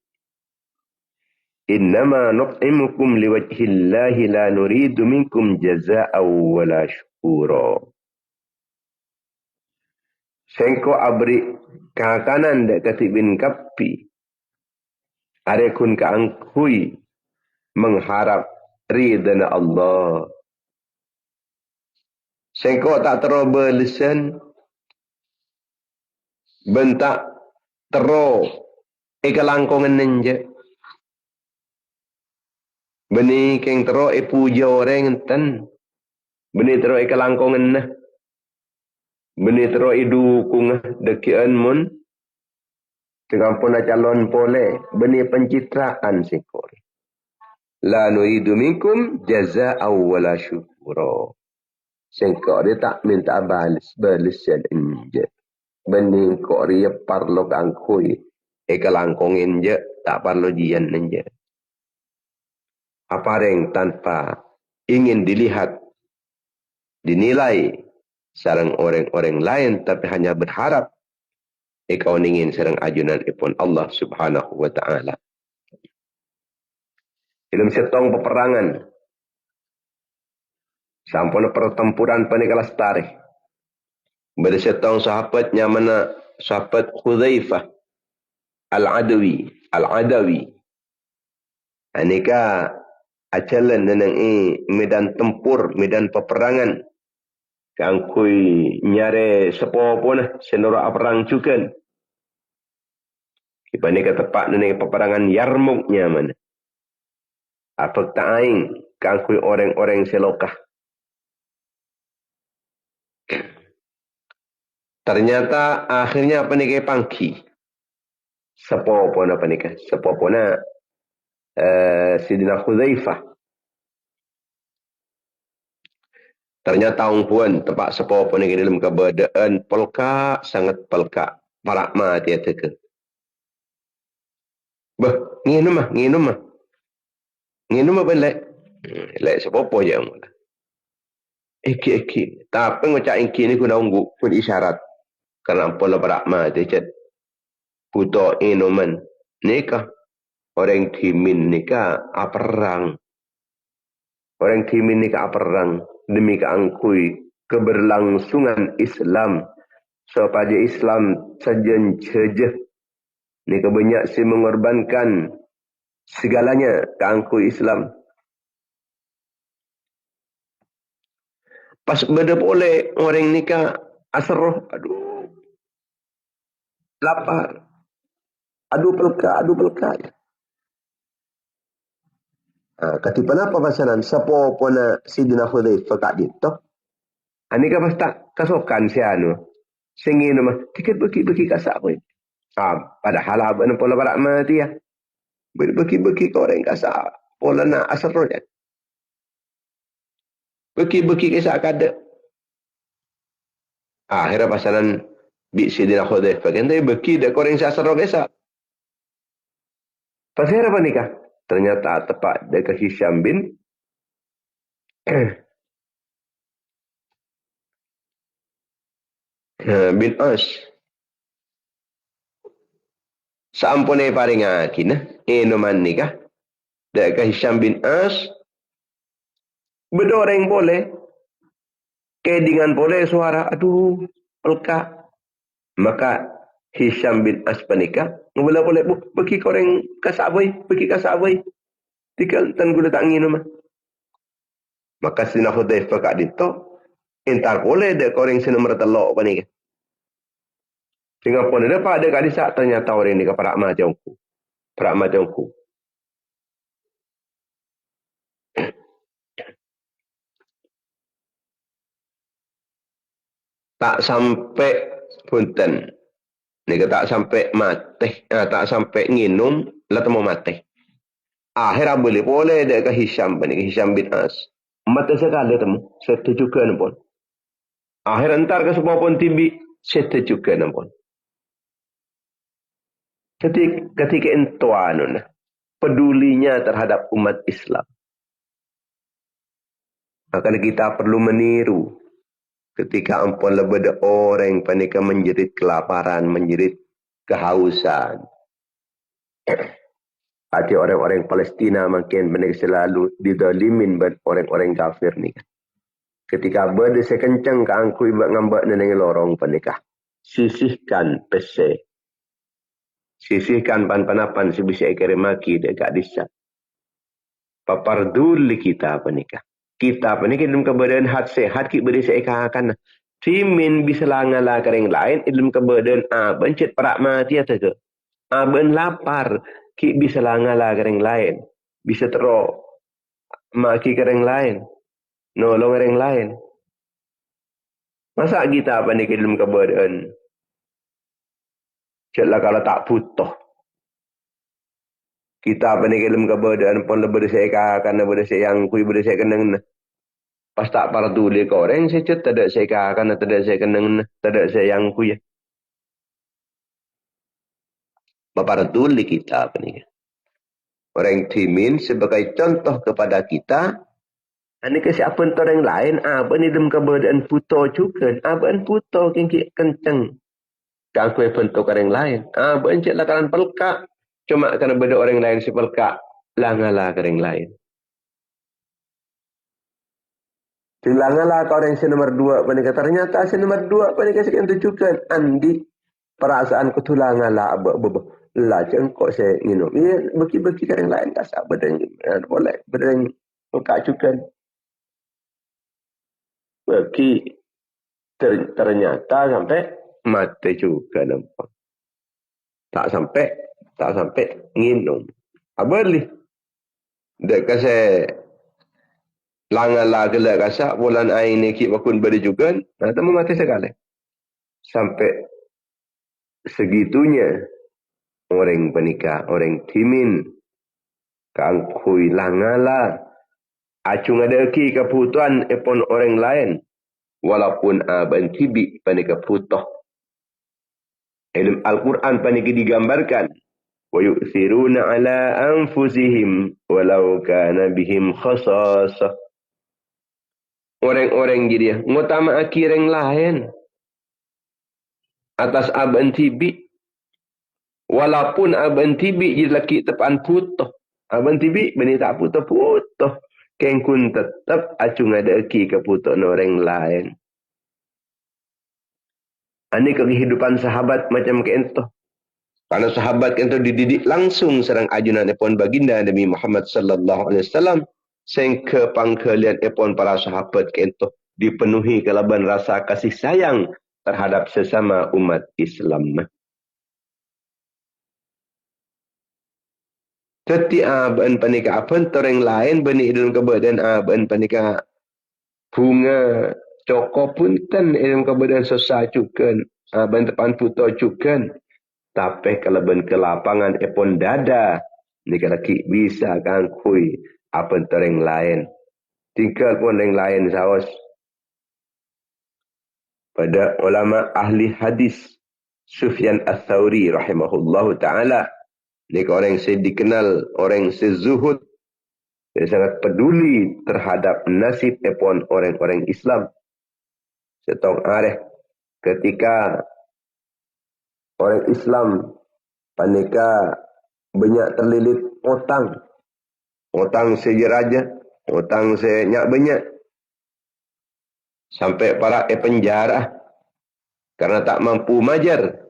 Innama nut'imukum liwajhillahi la nuridu minkum jaza'aw wala syukura. Sengko abri kakanan dek katibin kapi. Arekun kaangkui mengharap ridana Allah. Sengko tak teroba lisan. Bentak tero ikalangkongan ninja. Beni keng tero puja orang enten. Beni tero ikalangkongan nah. Beni tero idukung dekian mun. Tegampun calon pole. Beni pencitraan sengko. La nuridu minkum jaza'aw wala syukura. Sengko dia tak minta balisan inje. Bening kok dia parlo kangkui. Kalangkongin je tak parlo jian inje. Apa yang tanpa ingin dilihat, dinilai sarang orang-orang lain tapi hanya berharap kau ingin sarang ajunan ipun Allah Subhanahu wa taala. Dalam setong peperangan Sampun pertempuran panika lestari. Bersetong sahabatnya mana sahabat Hudzaifah Al-Adawi. Al-Adawi. Anika ajalan nenang medan tempur, medan peperangan. Kangkui nyare sepopona senora perang juga. Ibanika tepat nenang peperangan Yarmuknya mana. Apak ta'aing kangkui orang-orang selokah. Ternyata akhirnya apa nih pangki. Sepopona apa nih? Sepopona Sidina Hudzaifah. Ternyata ungkuan tempat sepopona nih dalam keberadaan pelka sangat pelka. Parak mati atau bah, nginum mah. Nginum apa lek? Lek sepopo je mula. Eki. Tapi ngocak iki ni guna unggu pun isyarat. Karena pola parak mati cet. Puto inuman nikah. Orang timin nikah perang. Orang timin nikah perang. Demi keangkui keberlangsungan Islam. Supaya Islam saja. Nikah banyak si mengorbankan segalanya keangkui Islam. Pas beda boleh orang nikah asroh. Aduh. Lapar. Aduh pelka. Katipan apa pasaran? Sapo pona Sidina Hudzaifah kak dito. Ani ka basta kasokan si anu. Singin mah tiket beki kasak ko. Padahal aba na pola barak mati ya. Beki ko orang kasak. Pola na asar ro ya. Beki kasak kada. Akhirnya pasaran bi Sidina Hudzaifah kan tapi beki dak orang asar ro kasak. Pasal apa nikah? Ternyata tepat dekat Hisham bin bin As. Sampune paringakin inuman nikah. Dekat Hisham bin As. Bedoreng boleh. Kedingan boleh suara. Aduh, pelka. Maka Hisham bin As panikah. Boleh. Bagi koreng kasaboy. Tikal tan gula tak ngin mah. Maka Sidina Hudzaifah kak dito. Entar boleh dek koreng sinomor telok panikah. Sehingga pun ada pak ada kak disak. Ternyata orang ni ke perak macamku. Tak sampai punten. Nika tak sampai mati. Tak sampai nginum. Lah temu mati. Akhirnya boleh dia ke Hisham bin As. Mata sekali temu. Saya juga pun. Akhirnya entar ke sebuah pun tibi. Saya juga pun. Ketika entuanun. Pedulinya terhadap umat Islam. Maka kita perlu meniru. Ketika ampun lebih ada orang panika menjerit kelaparan, menjerit kehausan. Hati orang-orang Palestina makin benar selalu didolimin orang-orang kafir ni. Ketika berada sekencang keangkui ngambak neneng lorong panika. Sisihkan pese. Sisihkan pan-panapan si bisa maki dekat disa. Paparduli kita panika. Kita panika dalam keberadaan hat sehat kita beri seikakan. Timin bisa langala kering lain dalam keberadaan bencet perak mati atau ke. Ben lapar ki bisa langala kering lain. Bisa teruk maki kering lain. Nolong kering lain. Masa kita panika dalam keberadaan caklah kalau tak butuh. Kita panika dalam keberadaan pun lebih seikakan lebih yang kui lebih kenang. Pas tak parduli koreng secet tidak seikakan tidak kenang tidak yang kui. Maparduli kita panika. Orang timin sebagai contoh kepada kita. Ini kesiapan orang lain. Ini dalam keberadaan puto juga. Ini puto kenceng. Kangkui bentuk orang lain. Bencet lah kalian pelka. Cuma karena beda orang lain si pelka. Lah ngalah orang lain. Tilangalah kau orang nomor 2 panika ternyata nomor 2 panika sekian tujukan andi perasaan ketulangalah lah cengkok saya minum. Ia beki-beki kan yang lain tak sabar dan boleh berdeng kacukan beki ternyata sampai mati juga nampak. Tak sampai minum. Abalih. Dek kasi langalah gelak kasak bulan air ni kik bakun beri juga. Nah, temu mati sekali. Sampai segitunya orang penikah, orang timin kangkui langala acung ada ki keputuan epon orang lain walaupun aban tibi panika putoh ilmu Al-Quran panika digambarkan wa yu'thiruna ala anfusihim walau kana bihim khasasah orang-orang dia ngutama akir yang lain atas aban tibi walaupun aban tibi jadi laki tepan putoh aban tibi bani tak putoh kengkun tetap acung ada aki keputoh orang lain. Ini kehidupan sahabat macam kento. Karena sahabat kento dididik langsung serang ajunan epon baginda Nabi Muhammad sallallahu alaihi wasallam sehingga pangkalian epon para sahabat kento dipenuhi kelaban rasa kasih sayang terhadap sesama umat Islam. Setiap aban panika apa orang lain bani dalam kebadan aban panika bunga cokok pun tan dalam kebadan susah cukan aban tepan puto cukan tapi kalau ben ke lapangan epon dada ni kalau ki bisa kan kui apa orang lain tinggal pun orang lain saos pada ulama ahli hadis Sufyan Ats-Tsauri rahimahullahu taala. Ini orang yang dikenal, orang yang sezuhud, yang sangat peduli terhadap nasib epon orang-orang Islam. Setong areh ketika orang Islam panika banyak terlilit utang sejeraja, utang senyak banyak, sampai para penjara karena tak mampu majar.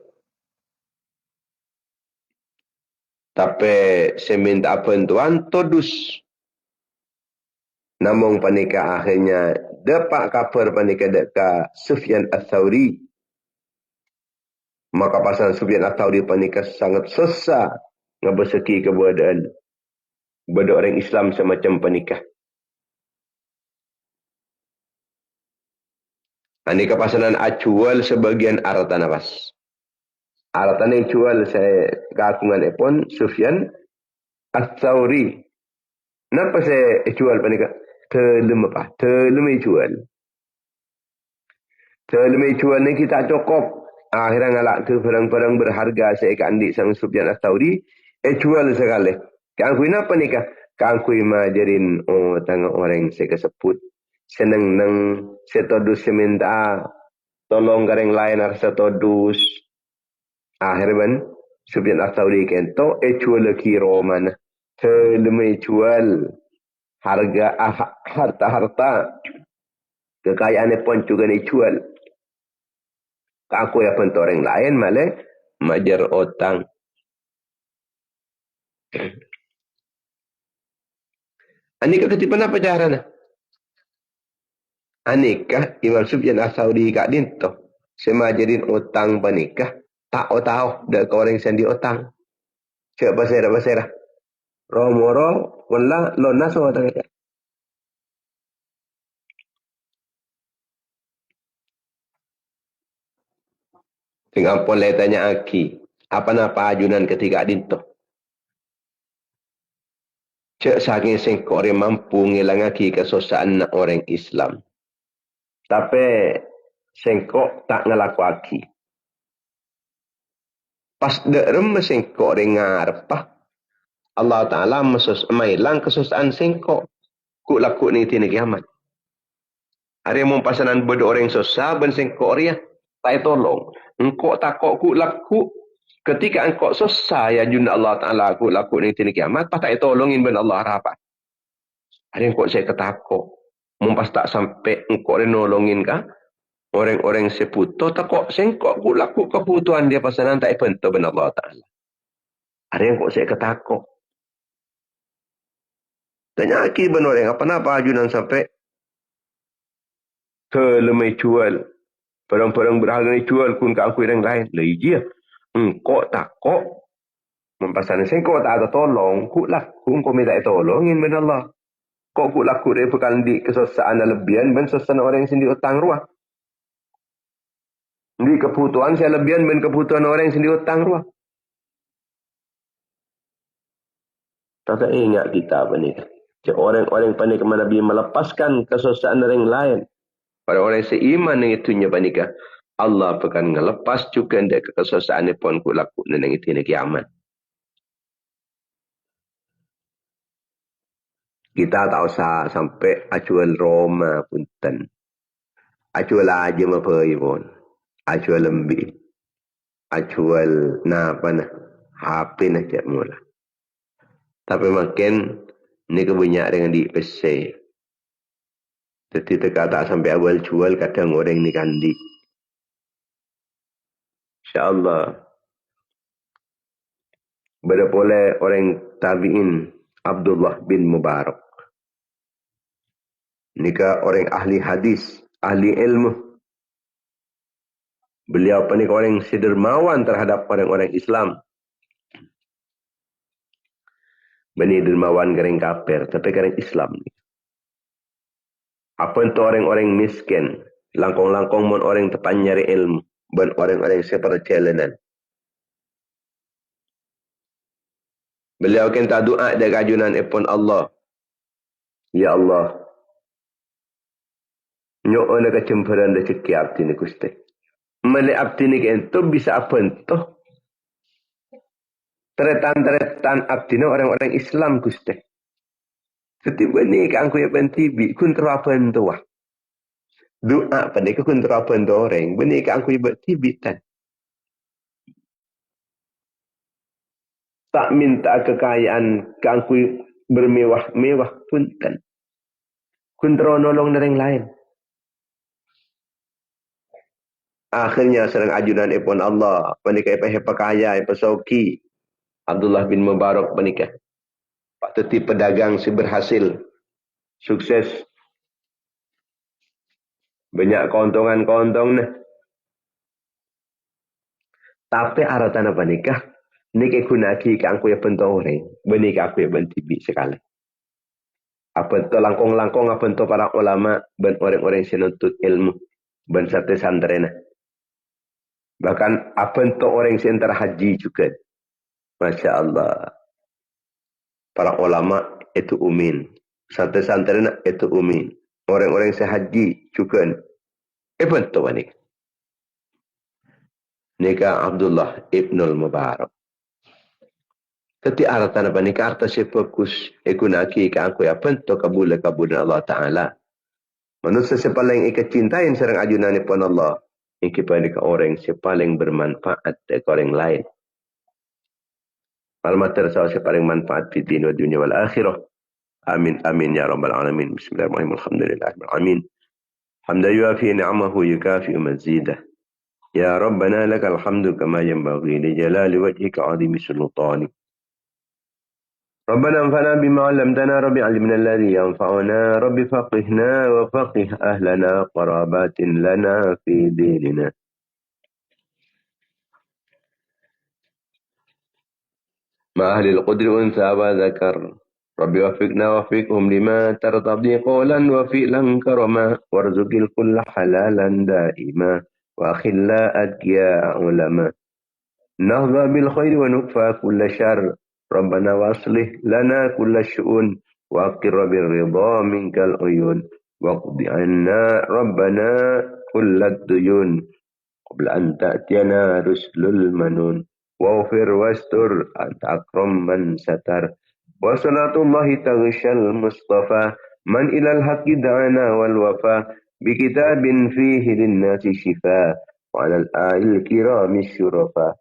Tapi saya minta bantuan todus. Namun panika akhirnya dapat kabar panika dekat Sufyan Ats-Tsauri. Maka pasangan Sufyan Ats-Tsauri panika sangat susah ngebeseki keberadaan beda orang Islam semacam panika. Ini kepasanan acual sebagian harta nafas. Harta yang jual saya keagungan epon Sufyan Ats-Tsauri. Kenapa saya jual panika? Telem apa? Telem jual. Telem jual ni kita cukup. Akhirnya ngalak ke barang-barang berharga saya ke andik sang Sufyan Ats-Tsauri. Jual sekali. Kangkui apa nikah? Kangkui majarin tengah orang saya kesebut. Senang nang setodus seminta tolong gareng lain harus setodus. Akhirnya Sufyan Ats-Tsauri kento jual kiro mana? Telem jual. Harta kekayaan pun juga dijual. Aku ya pun orang lain malah majar utang. Anikah ketipan apa caranya? Anikah Imam Sufyan Ats-Tsauri kak dinto semajarin utang panikah tak tahu dak orang sendi utang. Cek basera. Romoro wala lona so utang. Tinggal pun tanya aki. Apa-apa ajunan ketika dinto. Cek saking sengkok orang mampu ngilang aki kesusaan orang Islam. Tapi sengkok tak ngelaku aki. Pas derem sengkok orang ngarepah. Allah Ta'ala mailang kesusaan sengkok. Ku laku ni tina kiamat. Hari mau pasanan bodoh orang susah ben sengkok dia. Tak tolong. Engkau takut ku laku. Ketika engkau susah ya junda Allah Ta'ala ku laku ni tina kiamat. Pas tak tolongin ben Allah rapat. Hari engkau saya ketakut. Mumpas tak sampai engkau nolongin kah? Orang-orang seputo takok sengkok ku laku kebutuhan dia pasanan tak ipento ben Allah Ta'ala. Ada yang kok saya ketakok. Tanya lagi ben orang apa-apa ajunan sampai ke lemai jual. Barang-barang berharga ni jual kun ke aku yang lain. Lah iya. Engkau takok. Mempasanan sengkok tak ada tolong. Ku laku engkau minta tolongin ben Allah. Kok ku laku dia pekan di kesosaan lebihan ben sosana orang yang sendiri utang ruah. Di kebutuhan saya lebihan ben kebutuhan orang yang sendiri utang ruah. Tak ingat kita apa ni. Orang-orang pandai ke mana Nabi melepaskan kesusahan orang lain. Orang-orang seiman yang itunya panikah. Allah akan ngelepas juga dari kesusahan ni pun ku laku dan yang itu ni kiamat. Kita tak usah sampai acual Roma punten. Acual aja mapai pun. Acual lembi. Acual apa nah. HP nak cak mula. Tapi makin ni kebanyak dengan di PC. Jadi teka tak sampai awal jual kadang orang ni kandi. InsyaAllah. Berpoleh orang tabi'in Abdullah bin Mubarak. Nika orang ahli hadis, ahli ilmu. Beliau panik orang sedermawan terhadap orang-orang Islam. Bani dermawan kering kafir, tapi kering Islam. Apa itu orang-orang miskin, langkong-langkong mon orang tepan nyari ilmu, dan orang-orang seperjalanan. Beliau kan tak doa dari kajunan ipun Allah. Ya Allah, nyok ana kecemburan rezeki abdi ni Gusti. Mele abdi ni ento bisa apa ento? Teretan-teretan abdi ni orang-orang Islam Gusti. Setiap ni kan aku yang bentibi kun terapa ento wah. Doa pada kun terapa ento orang. Beni kan aku yang bentibi tan. Tak minta kekayaan kan aku bermewah-mewah pun kan. Kun nolong orang lain. Akhirnya serang ajudan ipun Allah. Panikah ipa kaya, ipa sauki. Abdullah bin Mubarak panikah. Pak teti pedagang si berhasil. Sukses. Banyak keuntungan-keuntung ni. Tapi aratan apa nikah? Nikah kunaki ke angku yang pentung orang. Benikah aku yang bentibi sekali. Apa itu langkong-langkong apa itu para ulama. Dan orang-orang yang menuntut ilmu. Dan satu santrena. Bahkan apa itu orang yang terhaji juga. Masya Allah. Para ulama itu umin. Satu santrena itu umin. Orang-orang yang sehaji juga. Bentuk ni. Nikah Abdullah ibnul Mubarak. Teti aratan apa nikah arta si fokus. Ikunaki ke aku ya bentuk kabulan Allah Ta'ala. Manusia si paling ikacintain serang ajunan ni pun Allah. Iki paling orang si paling bermanfaat dari orang lain. Alamat tersawa si paling manfaat di dunia wal akhirah. Amin amin ya rabbal alamin. Bismillahirrahmanirrahim. Alhamdulillahirrahmanirrahim. حمدا يوافي نعمه يكافئ مزيده يا ربنا لك الحمد كما ينبغي لجلال وجهك عظيم سلطانك ربنا انفعنا بما علمتنا رب علمنا الذي ينفعنا رب فقهنا وفقه أهلنا قرابات لنا في ديننا مع أهل القدر أنثى وذكر رب وفقنا وفقهم لما ترتضي قولا وفعلا كرما وارزق الكل حلالا دائما وأخلا أتقياء علما نهضى بالخير ونكفى كل شر ربنا واصلح لنا كل الشؤون وأقر بالرضا منك العيون واقض عنا ربنا كل الديون قبل أن تأتينا رسل المنون واغفر واستر أنت أكرم من ستر وصلاة الله تغشى المصطفى من إلى الحق دعانا والوفا بكتاب فيه للناس شفاء وعلى الآل الكرام الشرفاء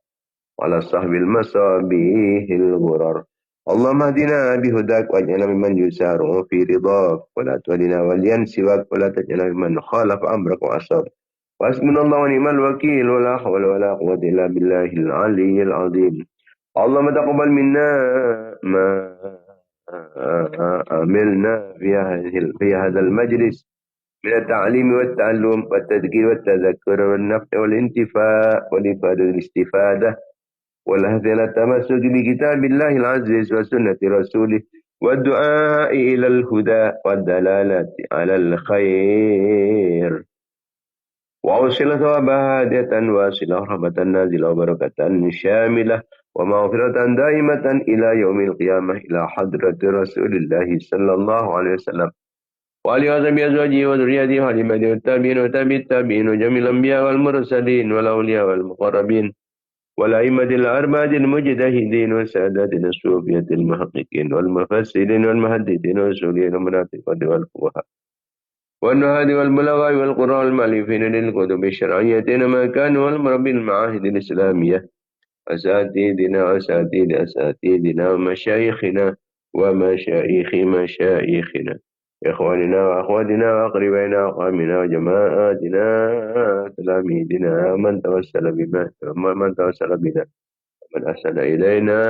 وعلى صحب المصابيح الغرر اللهم اهدنا بهداك واجعلنا ممن يسارع في رضاك ولا تولنا وليا سواك ولا تجعلنا ممن خالف أمرك وعصاك وحسبنا الله ونعم الوكيل ولا حول ولا قوة إلا بالله العلي العظيم اللهم تقبل منا ما عملنا في هذا المجلس من التعليم والتعلم والتذكير والتذكر والنفع والانتفاع والإفادة والاستفادة والهدي إلى التمسك بكتاب الله العزيز وسنة رسوله والدعاء إلى الهدى والدلالة على الخير وأوصل ثوابها هادية واصلة رحمة نازلة وبركة شاملة ومغفرة دائمة إلى يوم القيامة إلى حضرة رسول الله صلى الله عليه وسلم وعلى آله أزواجه وذريته وعلى عباده والتابعين وتابع التابعين وجميع الأنبياء والمرسلين والأولياء والمقربين والأئمة الأربعة المجتهدين والسادات الصوفية المحققين والمفسرين والمحدثين والسوريين والمنافقة والفقهاء والنهاد والبلغاء والقراء المؤلفين للكتب الشرعية ما كانوا والمربي المعاهد الإسلامية أساتذتنا ومشايخنا ومشايخ مشايخنا إخواننا وأخواتنا وأقربائنا وأقامنا وجماعاتنا تلاميذنا من توسل بنا من أحسن إلينا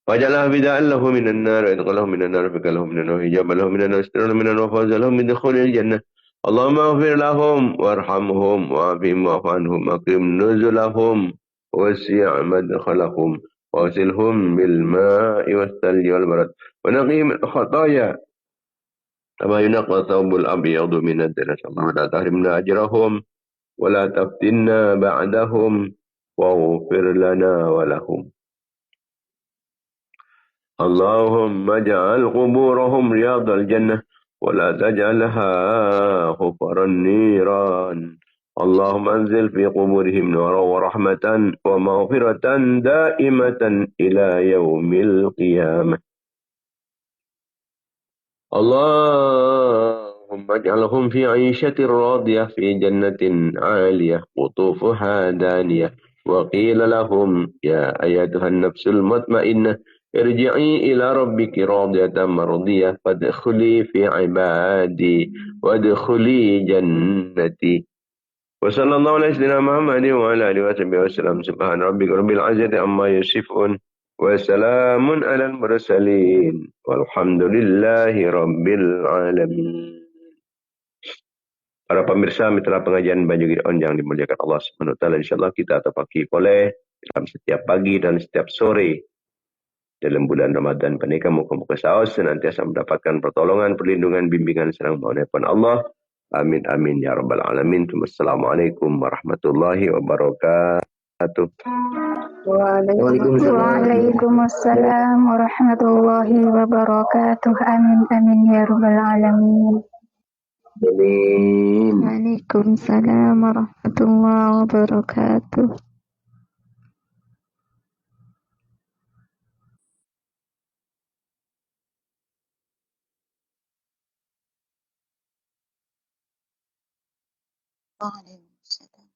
وجعلها بداء له من النار وإدخله من النار فك له من النار وحجاب له من النار واستر من النار وفوز لهم من دخول الجنة اللهم اغفر لهم وارحمهم وعافهم واعف عنهم واكرم نزلهم ووسع مدخلهم واغسلهم بالماء والثلج والبرد ونقي من الخطايا كما ينقى الثوب الأبيض من الدنس اللهم لا تحرمنا أجرهم ولا تفتنا بعدهم واغفر لنا ولهم اللهم اجعل قبورهم رياض الجنة ولا تجعلها حفر النيران اللهم انزل في قبورهم نورا ورحمة ومغفرة دائمة إلى يوم القيامة اللهم اجعلهم في عيشة راضية في جنة عالية قطوفها دانية وقيل لهم يا أيتها النفس المطمئنة ارجعي إلى ربك راضية مرضية فادخلي في عبادي وادخلي جنتي وصلى الله على سيدنا محمد وعلى آله وصحبه وسلم سبحان ربك رب العزة عما يصفون وسلام على المرسلين والحمد لله رب العالمين. Para pemirsa mitra pengajian Banyu Gideon yang dimuliakan Allah Subhanahu wa taala, insyaallah kita tafaqih oleh dalam setiap pagi dan setiap sore dalam bulan Ramadan penika muka-muka saos senantiasa mendapatkan pertolongan, perlindungan, bimbingan serang mohon Allah. Amin amin ya rabbal alamin. Wassalamualaikum warahmatullahi wabarakatuh. Waalaikumsalam warahmatullahi wabarakatuh. Amin amin ya rabbal alamin. Waalaikumsalam warahmatullahi wabarakatuh. Waalaikumsalam.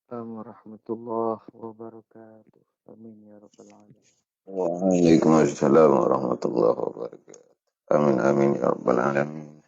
warahmatullahi wabarakatuh. Amin ya rabbal alamin. Waalaikumsalam warahmatullahi wabarakatuh. Amin amin ya rabbal alamin.